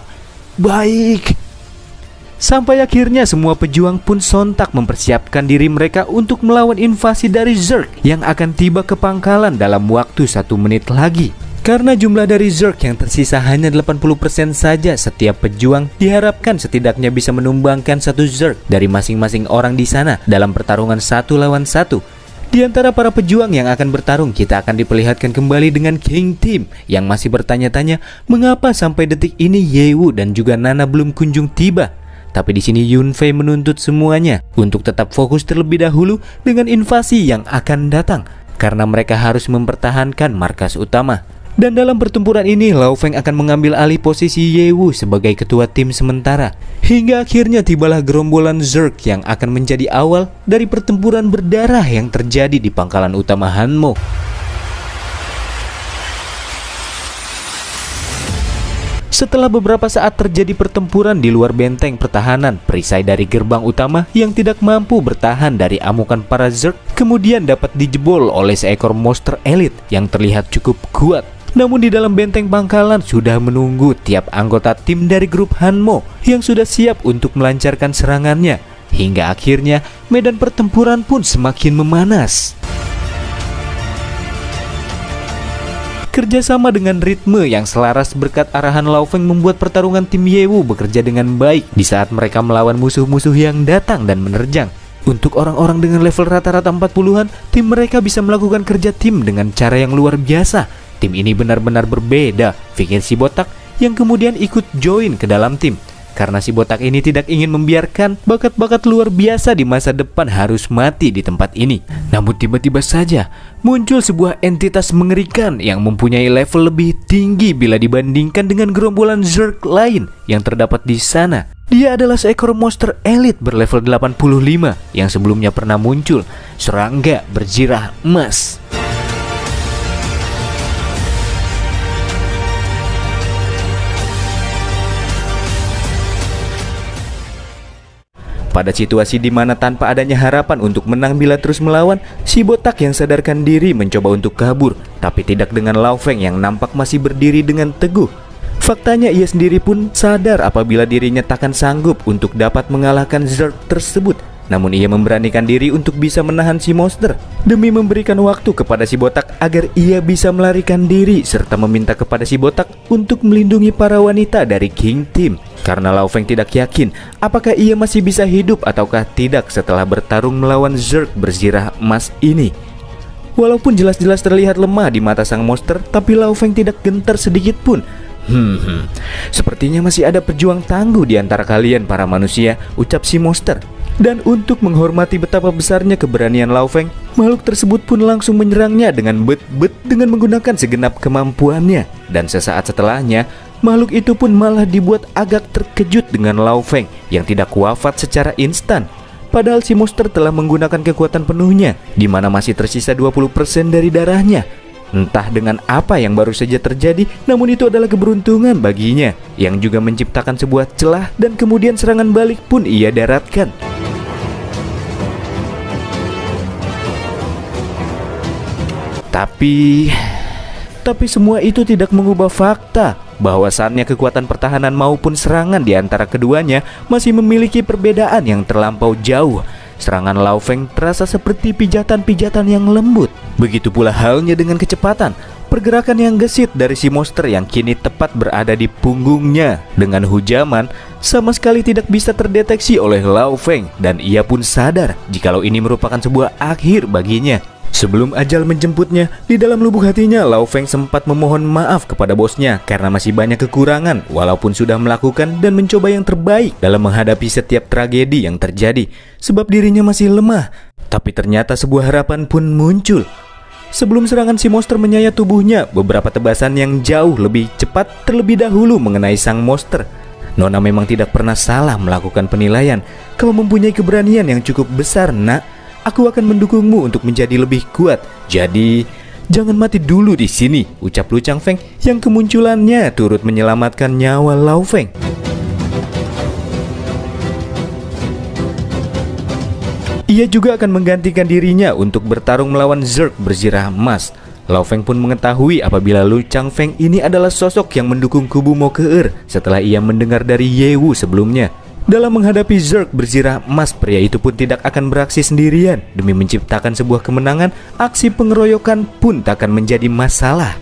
"Baik." Sampai akhirnya semua pejuang pun sontak mempersiapkan diri mereka untuk melawan invasi dari Zerg yang akan tiba ke pangkalan dalam waktu 1 menit lagi. Karena jumlah dari Zerg yang tersisa hanya 80% saja, setiap pejuang diharapkan setidaknya bisa menumbangkan 1 Zerg dari masing-masing orang di sana dalam pertarungan 1 lawan 1. Di antara para pejuang yang akan bertarung, kita akan diperlihatkan kembali dengan King Team yang masih bertanya-tanya mengapa sampai detik ini Yewu dan juga Nana belum kunjung tiba. Tapi di sini Yunfei menuntut semuanya untuk tetap fokus terlebih dahulu dengan invasi yang akan datang, karena mereka harus mempertahankan markas utama. Dan dalam pertempuran ini, Lao Feng akan mengambil alih posisi Yewu sebagai ketua tim sementara. Hingga akhirnya tibalah gerombolan Zerg yang akan menjadi awal dari pertempuran berdarah yang terjadi di pangkalan utama Hanmo. Setelah beberapa saat terjadi pertempuran di luar benteng pertahanan, perisai dari gerbang utama yang tidak mampu bertahan dari amukan para Zerg kemudian dapat dijebol oleh seekor monster elit yang terlihat cukup kuat. Namun di dalam benteng pangkalan sudah menunggu tiap anggota tim dari grup Hanmo yang sudah siap untuk melancarkan serangannya. Hingga akhirnya medan pertempuran pun semakin memanas. Kerjasama dengan ritme yang selaras berkat arahan Lao Feng membuat pertarungan tim Yewu bekerja dengan baik di saat mereka melawan musuh-musuh yang datang dan menerjang. Untuk orang-orang dengan level rata-rata 40-an, tim mereka bisa melakukan kerja tim dengan cara yang luar biasa. Tim ini benar-benar berbeda, pikir si botak yang kemudian ikut join ke dalam tim. Karena si botak ini tidak ingin membiarkan bakat-bakat luar biasa di masa depan harus mati di tempat ini. Namun tiba-tiba saja muncul sebuah entitas mengerikan yang mempunyai level lebih tinggi bila dibandingkan dengan gerombolan Zerg lain yang terdapat di sana. Dia adalah seekor monster elit berlevel 85 yang sebelumnya pernah muncul, serangga berjirah emas. Pada situasi di mana tanpa adanya harapan untuk menang bila terus melawan, si botak yang sadarkan diri mencoba untuk kabur, tapi tidak dengan Lao Feng yang nampak masih berdiri dengan teguh. Faktanya ia sendiri pun sadar apabila dirinya takkan sanggup untuk dapat mengalahkan Zerg tersebut. Namun ia memberanikan diri untuk bisa menahan si monster demi memberikan waktu kepada si botak agar ia bisa melarikan diri, serta meminta kepada si botak untuk melindungi para wanita dari King Team. Karena Lao Feng tidak yakin apakah ia masih bisa hidup ataukah tidak setelah bertarung melawan Zerg berzirah emas ini. Walaupun jelas-jelas terlihat lemah di mata sang monster, tapi Lao Feng tidak gentar sedikit pun. Sepertinya masih ada pejuang tangguh di antara kalian para manusia, ucap si monster. Dan untuk menghormati betapa besarnya keberanian Lao Feng, makhluk tersebut pun langsung menyerangnya dengan bet-bet dengan menggunakan segenap kemampuannya. Dan sesaat setelahnya, makhluk itu pun malah dibuat agak terkejut dengan Lao Feng yang tidak wafat secara instan. Padahal si monster telah menggunakan kekuatan penuhnya, di mana masih tersisa 20% dari darahnya. Entah dengan apa yang baru saja terjadi, namun itu adalah keberuntungan baginya, yang juga menciptakan sebuah celah dan kemudian serangan balik pun ia daratkan. Tapi semua itu tidak mengubah fakta bahwasannya kekuatan pertahanan maupun serangan di antara keduanya masih memiliki perbedaan yang terlampau jauh. Serangan Lao Feng terasa seperti pijatan-pijatan yang lembut. Begitu pula halnya dengan kecepatan. Pergerakan yang gesit dari si monster yang kini tepat berada di punggungnya dengan hujaman sama sekali tidak bisa terdeteksi oleh Lao Feng, dan ia pun sadar jikalau ini merupakan sebuah akhir baginya. Sebelum ajal menjemputnya, di dalam lubuk hatinya Lao Feng sempat memohon maaf kepada bosnya karena masih banyak kekurangan walaupun sudah melakukan dan mencoba yang terbaik dalam menghadapi setiap tragedi yang terjadi, sebab dirinya masih lemah. Tapi ternyata sebuah harapan pun muncul. Sebelum serangan si monster menyayat tubuhnya, beberapa tebasan yang jauh lebih cepat terlebih dahulu mengenai sang monster. Nona memang tidak pernah salah melakukan penilaian. Kau mempunyai keberanian yang cukup besar, nak. Aku akan mendukungmu untuk menjadi lebih kuat. Jadi, jangan mati dulu di sini, ucap Lu Changfeng yang kemunculannya turut menyelamatkan nyawa Lao Feng. Ia juga akan menggantikan dirinya untuk bertarung melawan Zerg berzirah emas. Lao Feng pun mengetahui apabila Lu Changfeng ini adalah sosok yang mendukung kubu Mokeur setelah ia mendengar dari Ye Wu sebelumnya. Dalam menghadapi Zerg berzirah emas, pria itu pun tidak akan beraksi sendirian. Demi menciptakan sebuah kemenangan, aksi pengeroyokan pun tak akan menjadi masalah.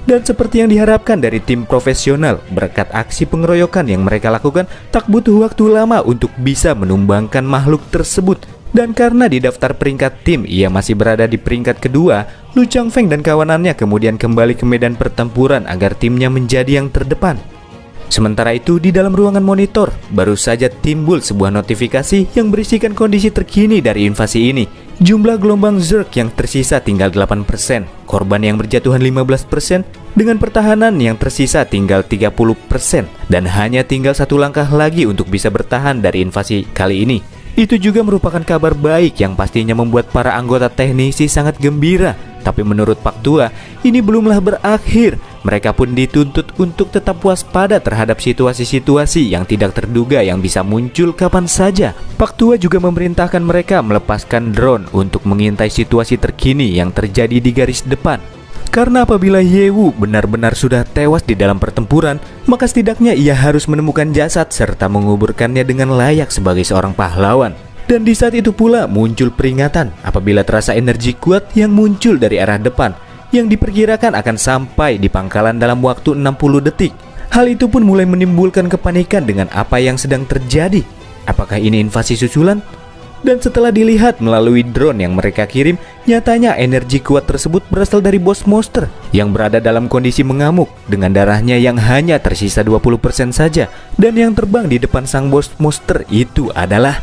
Dan seperti yang diharapkan dari tim profesional, berkat aksi pengeroyokan yang mereka lakukan, tak butuh waktu lama untuk bisa menumbangkan makhluk tersebut. Dan karena di daftar peringkat tim ia masih berada di peringkat kedua, Lu Changfeng dan kawanannya kemudian kembali ke medan pertempuran agar timnya menjadi yang terdepan. Sementara itu di dalam ruangan monitor baru saja timbul sebuah notifikasi yang berisikan kondisi terkini dari invasi ini. Jumlah gelombang Zerg yang tersisa tinggal 8%, korban yang berjatuhan 15%, dengan pertahanan yang tersisa tinggal 30%, dan hanya tinggal satu langkah lagi untuk bisa bertahan dari invasi kali ini. Itu juga merupakan kabar baik yang pastinya membuat para anggota teknisi sangat gembira. Tapi menurut Pak Tua, ini belumlah berakhir. Mereka pun dituntut untuk tetap waspada terhadap situasi-situasi yang tidak terduga yang bisa muncul kapan saja. Pak Tua juga memerintahkan mereka melepaskan drone untuk mengintai situasi terkini yang terjadi di garis depan. Karena apabila Ye Wu benar-benar sudah tewas di dalam pertempuran, maka setidaknya ia harus menemukan jasad serta menguburkannya dengan layak sebagai seorang pahlawan. Dan di saat itu pula muncul peringatan apabila terasa energi kuat yang muncul dari arah depan, yang diperkirakan akan sampai di pangkalan dalam waktu 60 detik. Hal itu pun mulai menimbulkan kepanikan dengan apa yang sedang terjadi. Apakah ini invasi susulan? Dan setelah dilihat melalui drone yang mereka kirim, nyatanya energi kuat tersebut berasal dari bos monster yang berada dalam kondisi mengamuk dengan darahnya yang hanya tersisa 20% saja. Dan yang terbang di depan sang bos monster itu adalah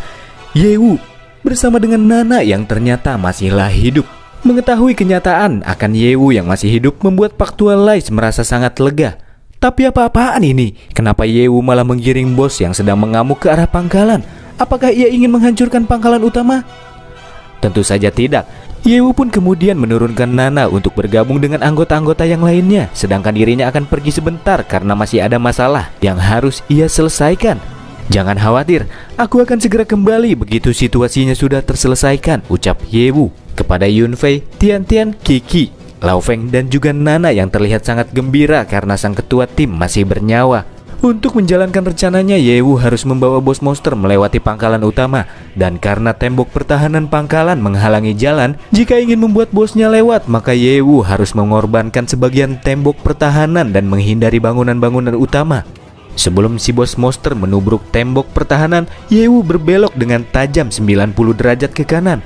Ye Wu bersama dengan Nana yang ternyata masihlah hidup. Mengetahui kenyataan akan Ye Wu yang masih hidup membuat Pak Tua Lais merasa sangat lega. Tapi apa-apaan ini? Kenapa Ye Wu malah menggiring bos yang sedang mengamuk ke arah pangkalan? Apakah ia ingin menghancurkan pangkalan utama? Tentu saja tidak. Ye Wu pun kemudian menurunkan Nana untuk bergabung dengan anggota-anggota yang lainnya, sedangkan dirinya akan pergi sebentar karena masih ada masalah yang harus ia selesaikan. Jangan khawatir, aku akan segera kembali begitu situasinya sudah terselesaikan, ucap Ye Wu kepada Yunfei, Tian-Tian, Kiki, Lao Feng dan juga Nana yang terlihat sangat gembira karena sang ketua tim masih bernyawa. Untuk menjalankan rencananya, Ye Wu harus membawa bos monster melewati pangkalan utama. Dan karena tembok pertahanan pangkalan menghalangi jalan, jika ingin membuat bosnya lewat, maka Ye Wu harus mengorbankan sebagian tembok pertahanan dan menghindari bangunan-bangunan utama. Sebelum si bos monster menubruk tembok pertahanan, Yewu berbelok dengan tajam 90 derajat ke kanan.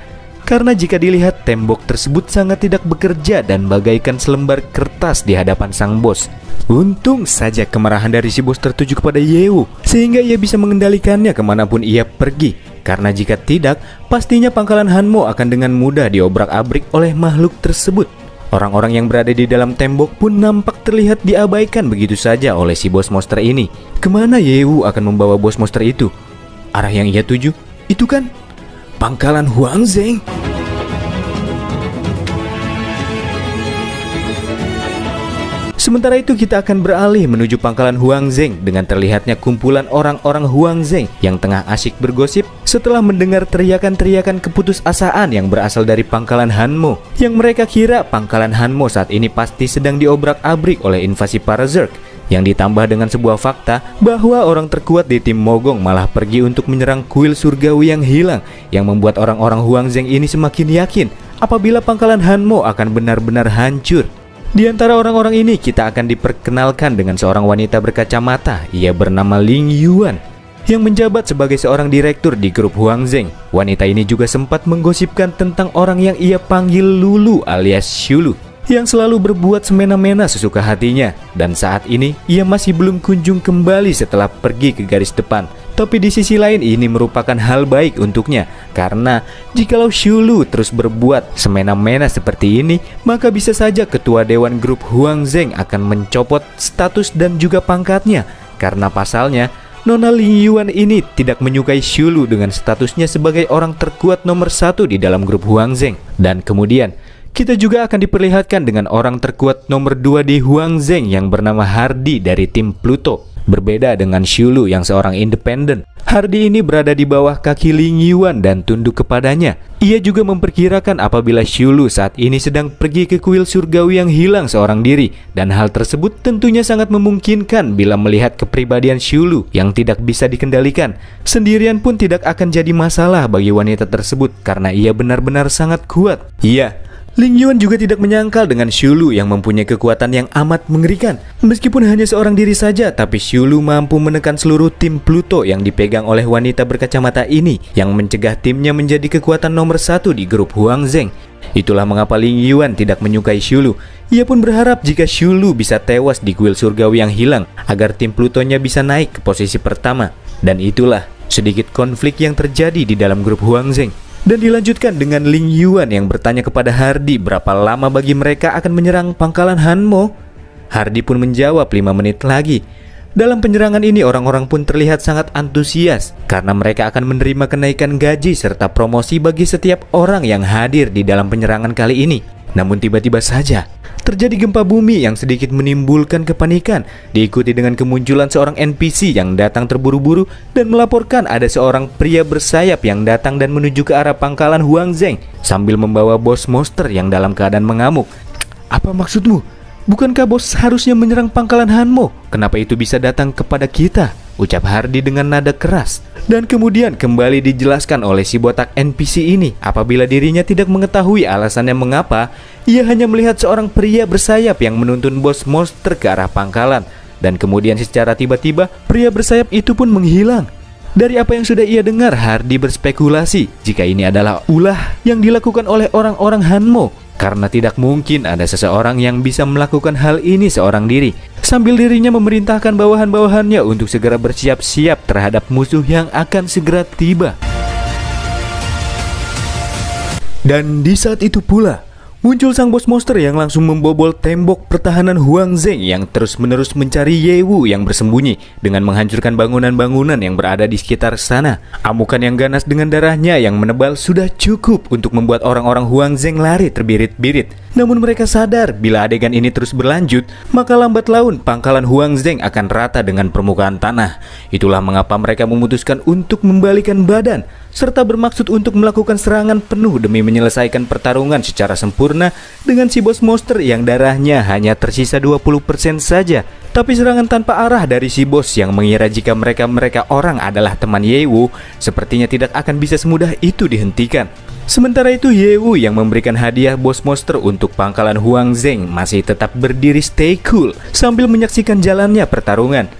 Karena jika dilihat, tembok tersebut sangat tidak bekerja dan bagaikan selembar kertas di hadapan sang bos. Untung saja kemarahan dari si bos tertuju kepada Yewu, sehingga ia bisa mengendalikannya kemanapun ia pergi. Karena jika tidak, pastinya pangkalan Hanmo akan dengan mudah diobrak-abrik oleh makhluk tersebut. Orang-orang yang berada di dalam tembok pun nampak terlihat diabaikan begitu saja oleh si bos monster ini. Kemana Yewu akan membawa bos monster itu? Arah yang ia tuju, itu kan pangkalan Huang Zheng. Sementara itu kita akan beralih menuju pangkalan Huang Zheng dengan terlihatnya kumpulan orang-orang Huang Zheng yang tengah asyik bergosip setelah mendengar teriakan-teriakan keputusasaan yang berasal dari pangkalan Hanmo. Yang mereka kira pangkalan Hanmo saat ini pasti sedang diobrak-abrik oleh invasi para Zerg. Yang ditambah dengan sebuah fakta bahwa orang terkuat di tim Mogong malah pergi untuk menyerang kuil surgawi yang hilang, yang membuat orang-orang Huang Zheng ini semakin yakin apabila pangkalan Hanmo akan benar-benar hancur. Di antara orang-orang ini kita akan diperkenalkan dengan seorang wanita berkacamata. Ia bernama Ling Yuan yang menjabat sebagai seorang direktur di grup Huang Zheng. Wanita ini juga sempat menggosipkan tentang orang yang ia panggil Lulu alias Shulu, yang selalu berbuat semena-mena sesuka hatinya. Dan saat ini ia masih belum kunjung kembali setelah pergi ke garis depan. Tapi di sisi lain ini merupakan hal baik untuknya, karena jikalau Shulu terus berbuat semena-mena seperti ini, maka bisa saja ketua dewan grup Huang Zheng akan mencopot status dan juga pangkatnya. Karena pasalnya, Nona Ling Yuan ini tidak menyukai Shulu dengan statusnya sebagai orang terkuat nomor 1 di dalam grup Huang Zheng. Dan kemudian kita juga akan diperlihatkan dengan orang terkuat nomor 2 di Huang Zheng yang bernama Hardy dari tim Pluto. Berbeda dengan Shulu yang seorang independen, Hardy ini berada di bawah kaki Ling Yuan dan tunduk kepadanya. Ia juga memperkirakan apabila Shulu saat ini sedang pergi ke kuil surgawi yang hilang seorang diri. Dan hal tersebut tentunya sangat memungkinkan bila melihat kepribadian Shulu yang tidak bisa dikendalikan. Sendirian pun tidak akan jadi masalah bagi wanita tersebut karena ia benar-benar sangat kuat. Iya, Ling Yuan juga tidak menyangkal dengan Shulu yang mempunyai kekuatan yang amat mengerikan. Meskipun hanya seorang diri saja, tapi Shulu mampu menekan seluruh tim Pluto yang dipegang oleh wanita berkacamata ini, yang mencegah timnya menjadi kekuatan nomor 1 di grup Huang Zheng. Itulah mengapa Ling Yuan tidak menyukai Shulu. Ia pun berharap jika Shulu bisa tewas di kuil surgawi yang hilang, agar tim Plutonya bisa naik ke posisi pertama. Dan itulah sedikit konflik yang terjadi di dalam grup Huang Zheng. Dan dilanjutkan dengan Ling Yuan yang bertanya kepada Hardy berapa lama bagi mereka akan menyerang pangkalan Hanmo. Hardy pun menjawab 5 menit lagi. Dalam penyerangan ini orang-orang pun terlihat sangat antusias karena mereka akan menerima kenaikan gaji serta promosi bagi setiap orang yang hadir di dalam penyerangan kali ini. Namun tiba-tiba saja terjadi gempa bumi yang sedikit menimbulkan kepanikan, diikuti dengan kemunculan seorang NPC yang datang terburu-buru dan melaporkan ada seorang pria bersayap yang datang dan menuju ke arah pangkalan Huang Zheng sambil membawa bos monster yang dalam keadaan mengamuk. "Apa maksudmu? Bukankah bos harusnya menyerang pangkalan Hanmo? Kenapa itu bisa datang kepada kita?" ucap Hardy dengan nada keras. Dan kemudian kembali dijelaskan oleh si botak NPC ini apabila dirinya tidak mengetahui alasannya mengapa ia hanya melihat seorang pria bersayap yang menuntun bos monster ke arah pangkalan. Dan kemudian secara tiba-tiba pria bersayap itu pun menghilang. Dari apa yang sudah ia dengar, Hardy berspekulasi jika ini adalah ulah yang dilakukan oleh orang-orang Hanmo, karena tidak mungkin ada seseorang yang bisa melakukan hal ini seorang diri. Sambil dirinya memerintahkan bawahan-bawahannya untuk segera bersiap-siap terhadap musuh yang akan segera tiba. Dan di saat itu pula muncul sang bos monster yang langsung membobol tembok pertahanan Huang Zheng yang terus-menerus mencari Yewu yang bersembunyi dengan menghancurkan bangunan-bangunan yang berada di sekitar sana. Amukan yang ganas dengan darahnya yang menebal sudah cukup untuk membuat orang-orang Huang Zheng lari terbirit-birit. Namun mereka sadar bila adegan ini terus berlanjut, maka lambat laun pangkalan Huang Zheng akan rata dengan permukaan tanah. Itulah mengapa mereka memutuskan untuk membalikan badan serta bermaksud untuk melakukan serangan penuh demi menyelesaikan pertarungan secara sempurna dengan si bos monster yang darahnya hanya tersisa 20% saja. Tapi serangan tanpa arah dari si bos yang mengira jika mereka orang adalah teman Yewu sepertinya tidak akan bisa semudah itu dihentikan. Sementara itu Yewu yang memberikan hadiah bos monster untuk pangkalan Huang Zheng masih tetap berdiri stay cool sambil menyaksikan jalannya pertarungan.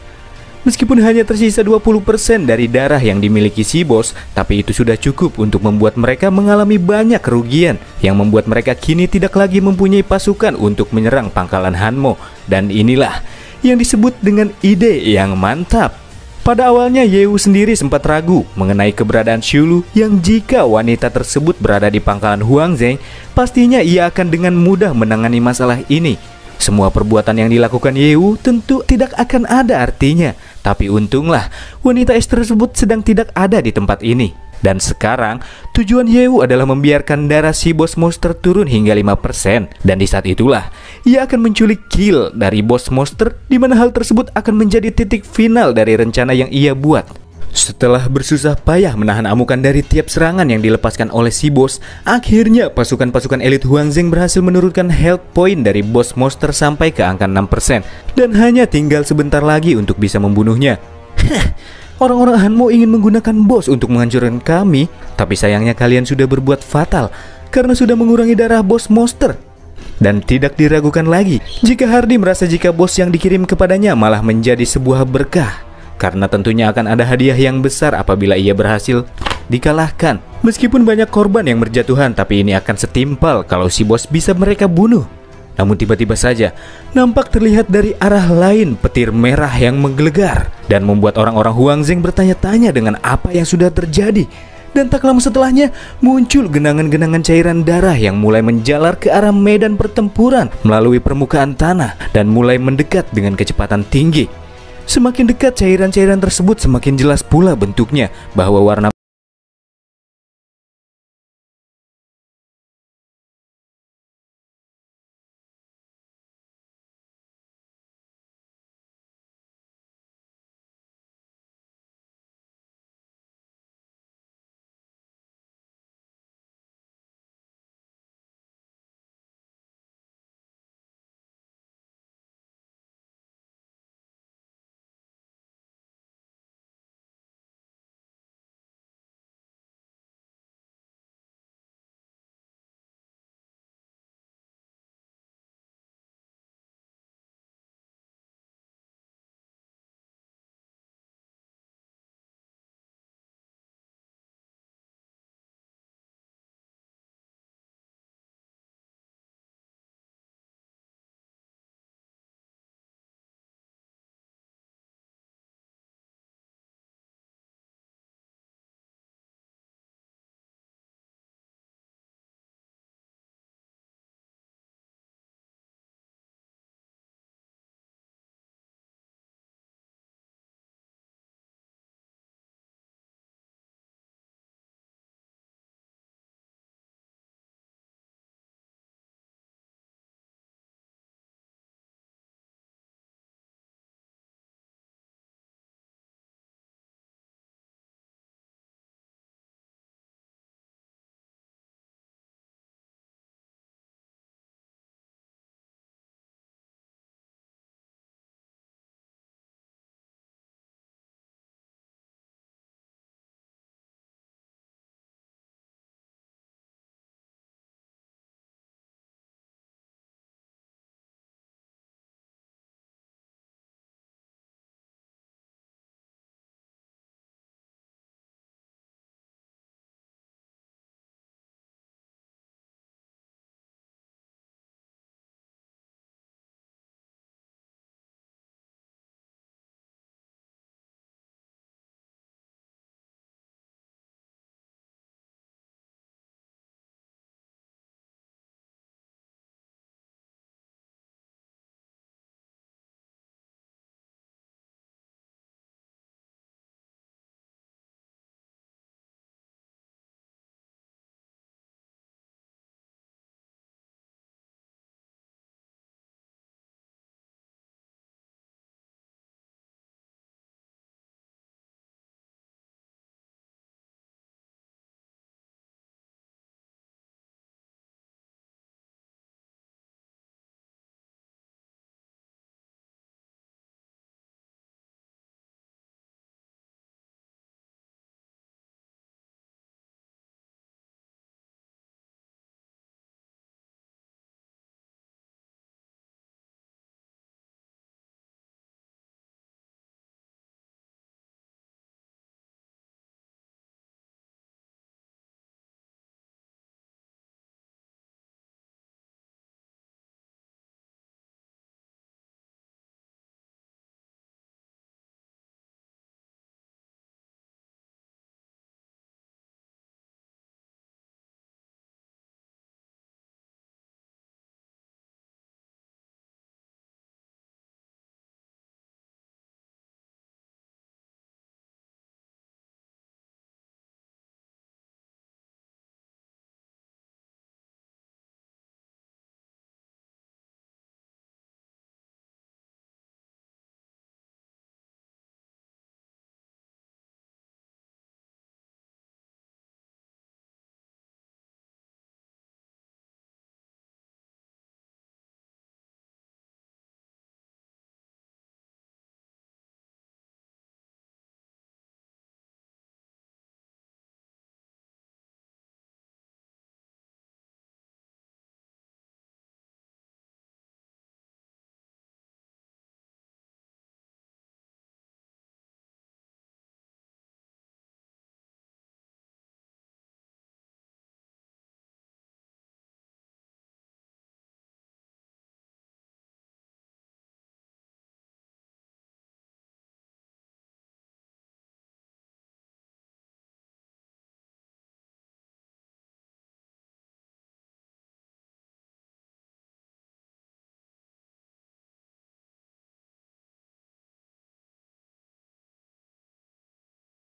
Meskipun hanya tersisa 20% dari darah yang dimiliki si bos, tapi itu sudah cukup untuk membuat mereka mengalami banyak kerugian, yang membuat mereka kini tidak lagi mempunyai pasukan untuk menyerang pangkalan Hanmo. Dan inilah yang disebut dengan ide yang mantap. Pada awalnya Yehu sendiri sempat ragu mengenai keberadaan Shulu, yang jika wanita tersebut berada di pangkalan Huangzheng, pastinya ia akan dengan mudah menangani masalah ini. Semua perbuatan yang dilakukan Yehu tentu tidak akan ada artinya. Tapi untunglah wanita es tersebut sedang tidak ada di tempat ini. Dan sekarang tujuan Yehu adalah membiarkan darah si bos monster turun hingga 5%. Dan di saat itulah ia akan menculik kill dari bos monster, di mana hal tersebut akan menjadi titik final dari rencana yang ia buat. Setelah bersusah payah menahan amukan dari tiap serangan yang dilepaskan oleh si bos, akhirnya pasukan-pasukan elit Huangzheng berhasil menurunkan health point dari bos monster sampai ke angka 6%. Dan hanya tinggal sebentar lagi untuk bisa membunuhnya. Orang-orang Hanmo ingin menggunakan bos untuk menghancurkan kami, tapi sayangnya kalian sudah berbuat fatal karena sudah mengurangi darah bos monster. Dan tidak diragukan lagi jika Hardy merasa jika bos yang dikirim kepadanya malah menjadi sebuah berkah, karena tentunya akan ada hadiah yang besar apabila ia berhasil dikalahkan. Meskipun banyak korban yang berjatuhan, tapi ini akan setimpal kalau si bos bisa mereka bunuh. Namun tiba-tiba saja nampak terlihat dari arah lain petir merah yang menggelegar dan membuat orang-orang Huangzheng bertanya-tanya dengan apa yang sudah terjadi. Dan tak lama setelahnya muncul genangan-genangan cairan darah yang mulai menjalar ke arah medan pertempuran melalui permukaan tanah dan mulai mendekat dengan kecepatan tinggi. Semakin dekat cairan-cairan tersebut, semakin jelas pula bentuknya, bahwa warna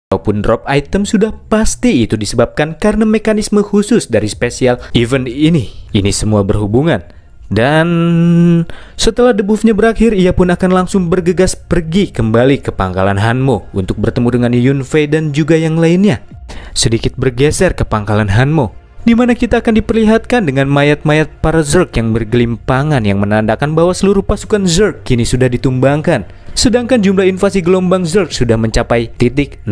ataupun drop item sudah pasti itu disebabkan karena mekanisme khusus dari spesial event ini. Ini semua berhubungan. Dan setelah debuffnya berakhir, ia pun akan langsung bergegas pergi kembali ke pangkalan Hanmo untuk bertemu dengan Yunfei dan juga yang lainnya. Sedikit bergeser ke pangkalan Hanmo, di mana kita akan diperlihatkan dengan mayat-mayat para Zerg yang bergelimpangan yang menandakan bahwa seluruh pasukan Zerg kini sudah ditumbangkan. Sedangkan jumlah invasi gelombang Zerg sudah mencapai 0%,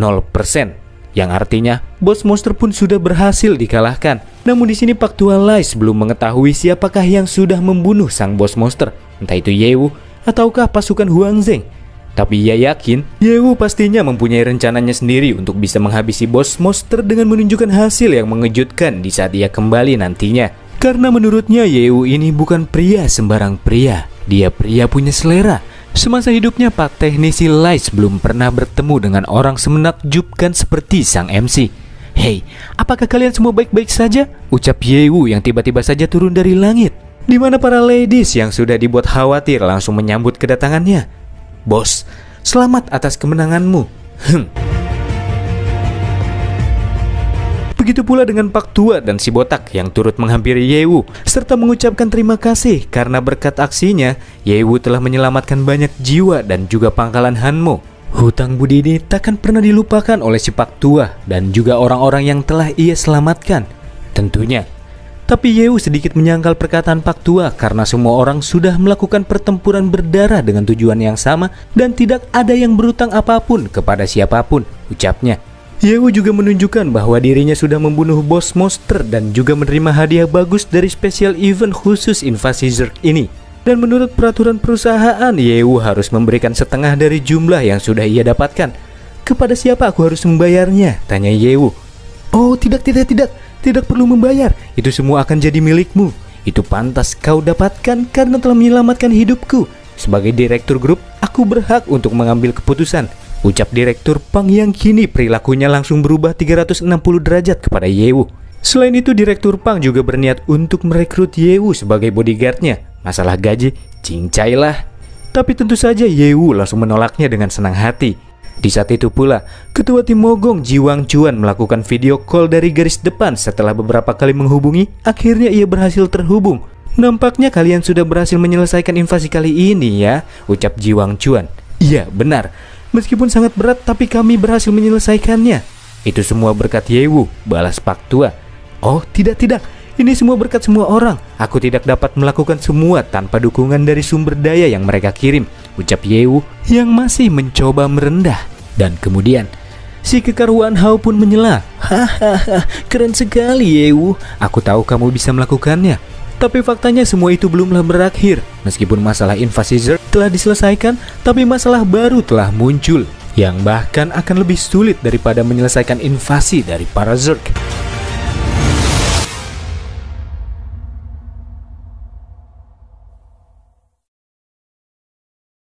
yang artinya bos monster pun sudah berhasil dikalahkan. Namun di sini Pactualize belum mengetahui siapakah yang sudah membunuh sang bos monster, entah itu Yewu ataukah pasukan Huangzheng. Tapi ia yakin Yewu pastinya mempunyai rencananya sendiri untuk bisa menghabisi bos monster dengan menunjukkan hasil yang mengejutkan di saat ia kembali nantinya. Karena menurutnya Yewu ini bukan pria sembarang pria, dia pria punya selera. Semasa hidupnya Pak Teknisi Lice belum pernah bertemu dengan orang semenakjubkan seperti sang MC. "Hei, apakah kalian semua baik-baik saja?" ucap Yewu yang tiba-tiba saja turun dari langit. Di mana para ladies yang sudah dibuat khawatir langsung menyambut kedatangannya. "Bos, selamat atas kemenanganmu." Begitu pula dengan Pak Tua dan si botak yang turut menghampiri Yewu serta mengucapkan terima kasih karena berkat aksinya Yewu telah menyelamatkan banyak jiwa dan juga pangkalan Hanmo. Hutang budi ini takkan pernah dilupakan oleh si Pak Tua dan juga orang-orang yang telah ia selamatkan tentunya. Tapi Yewu sedikit menyangkal perkataan Pak Tua karena semua orang sudah melakukan pertempuran berdarah dengan tujuan yang sama dan tidak ada yang berutang apapun kepada siapapun, ucapnya. Yewu juga menunjukkan bahwa dirinya sudah membunuh bos monster dan juga menerima hadiah bagus dari special event khusus invasi Zerg ini. Dan menurut peraturan perusahaan, Yewu harus memberikan setengah dari jumlah yang sudah ia dapatkan. "Kepada siapa aku harus membayarnya?" tanya Yewu. "Oh, tidak perlu membayar. Itu semua akan jadi milikmu. Itu pantas kau dapatkan karena telah menyelamatkan hidupku. Sebagai direktur grup, aku berhak untuk mengambil keputusan," ucap Direktur Pang yang kini perilakunya langsung berubah 360 derajat kepada Yewu. Selain itu, Direktur Pang juga berniat untuk merekrut Yewu sebagai bodyguardnya. Masalah gaji, cincailah. Tapi tentu saja Yewu langsung menolaknya dengan senang hati. Di saat itu pula, Ketua Tim Mogong Jiwang Chuan melakukan video call dari garis depan. Setelah beberapa kali menghubungi, akhirnya ia berhasil terhubung. "Nampaknya kalian sudah berhasil menyelesaikan invasi kali ini ya," ucap Jiwang Chuan. "Iya, benar. Meskipun sangat berat, tapi kami berhasil menyelesaikannya." "Itu semua berkat Yewu," balas Pak Tua. "Oh, tidak. Ini semua berkat semua orang. Aku tidak dapat melakukan semua tanpa dukungan dari sumber daya yang mereka kirim," ucap Yewu yang masih mencoba merendah. Dan kemudian si kekar Wan Hao pun menyela. "Hahaha, keren sekali Yewu. Aku tahu kamu bisa melakukannya." Tapi faktanya semua itu belumlah berakhir. Meskipun masalah invasi Zerg telah diselesaikan, tapi masalah baru telah muncul yang bahkan akan lebih sulit daripada menyelesaikan invasi dari para Zerg.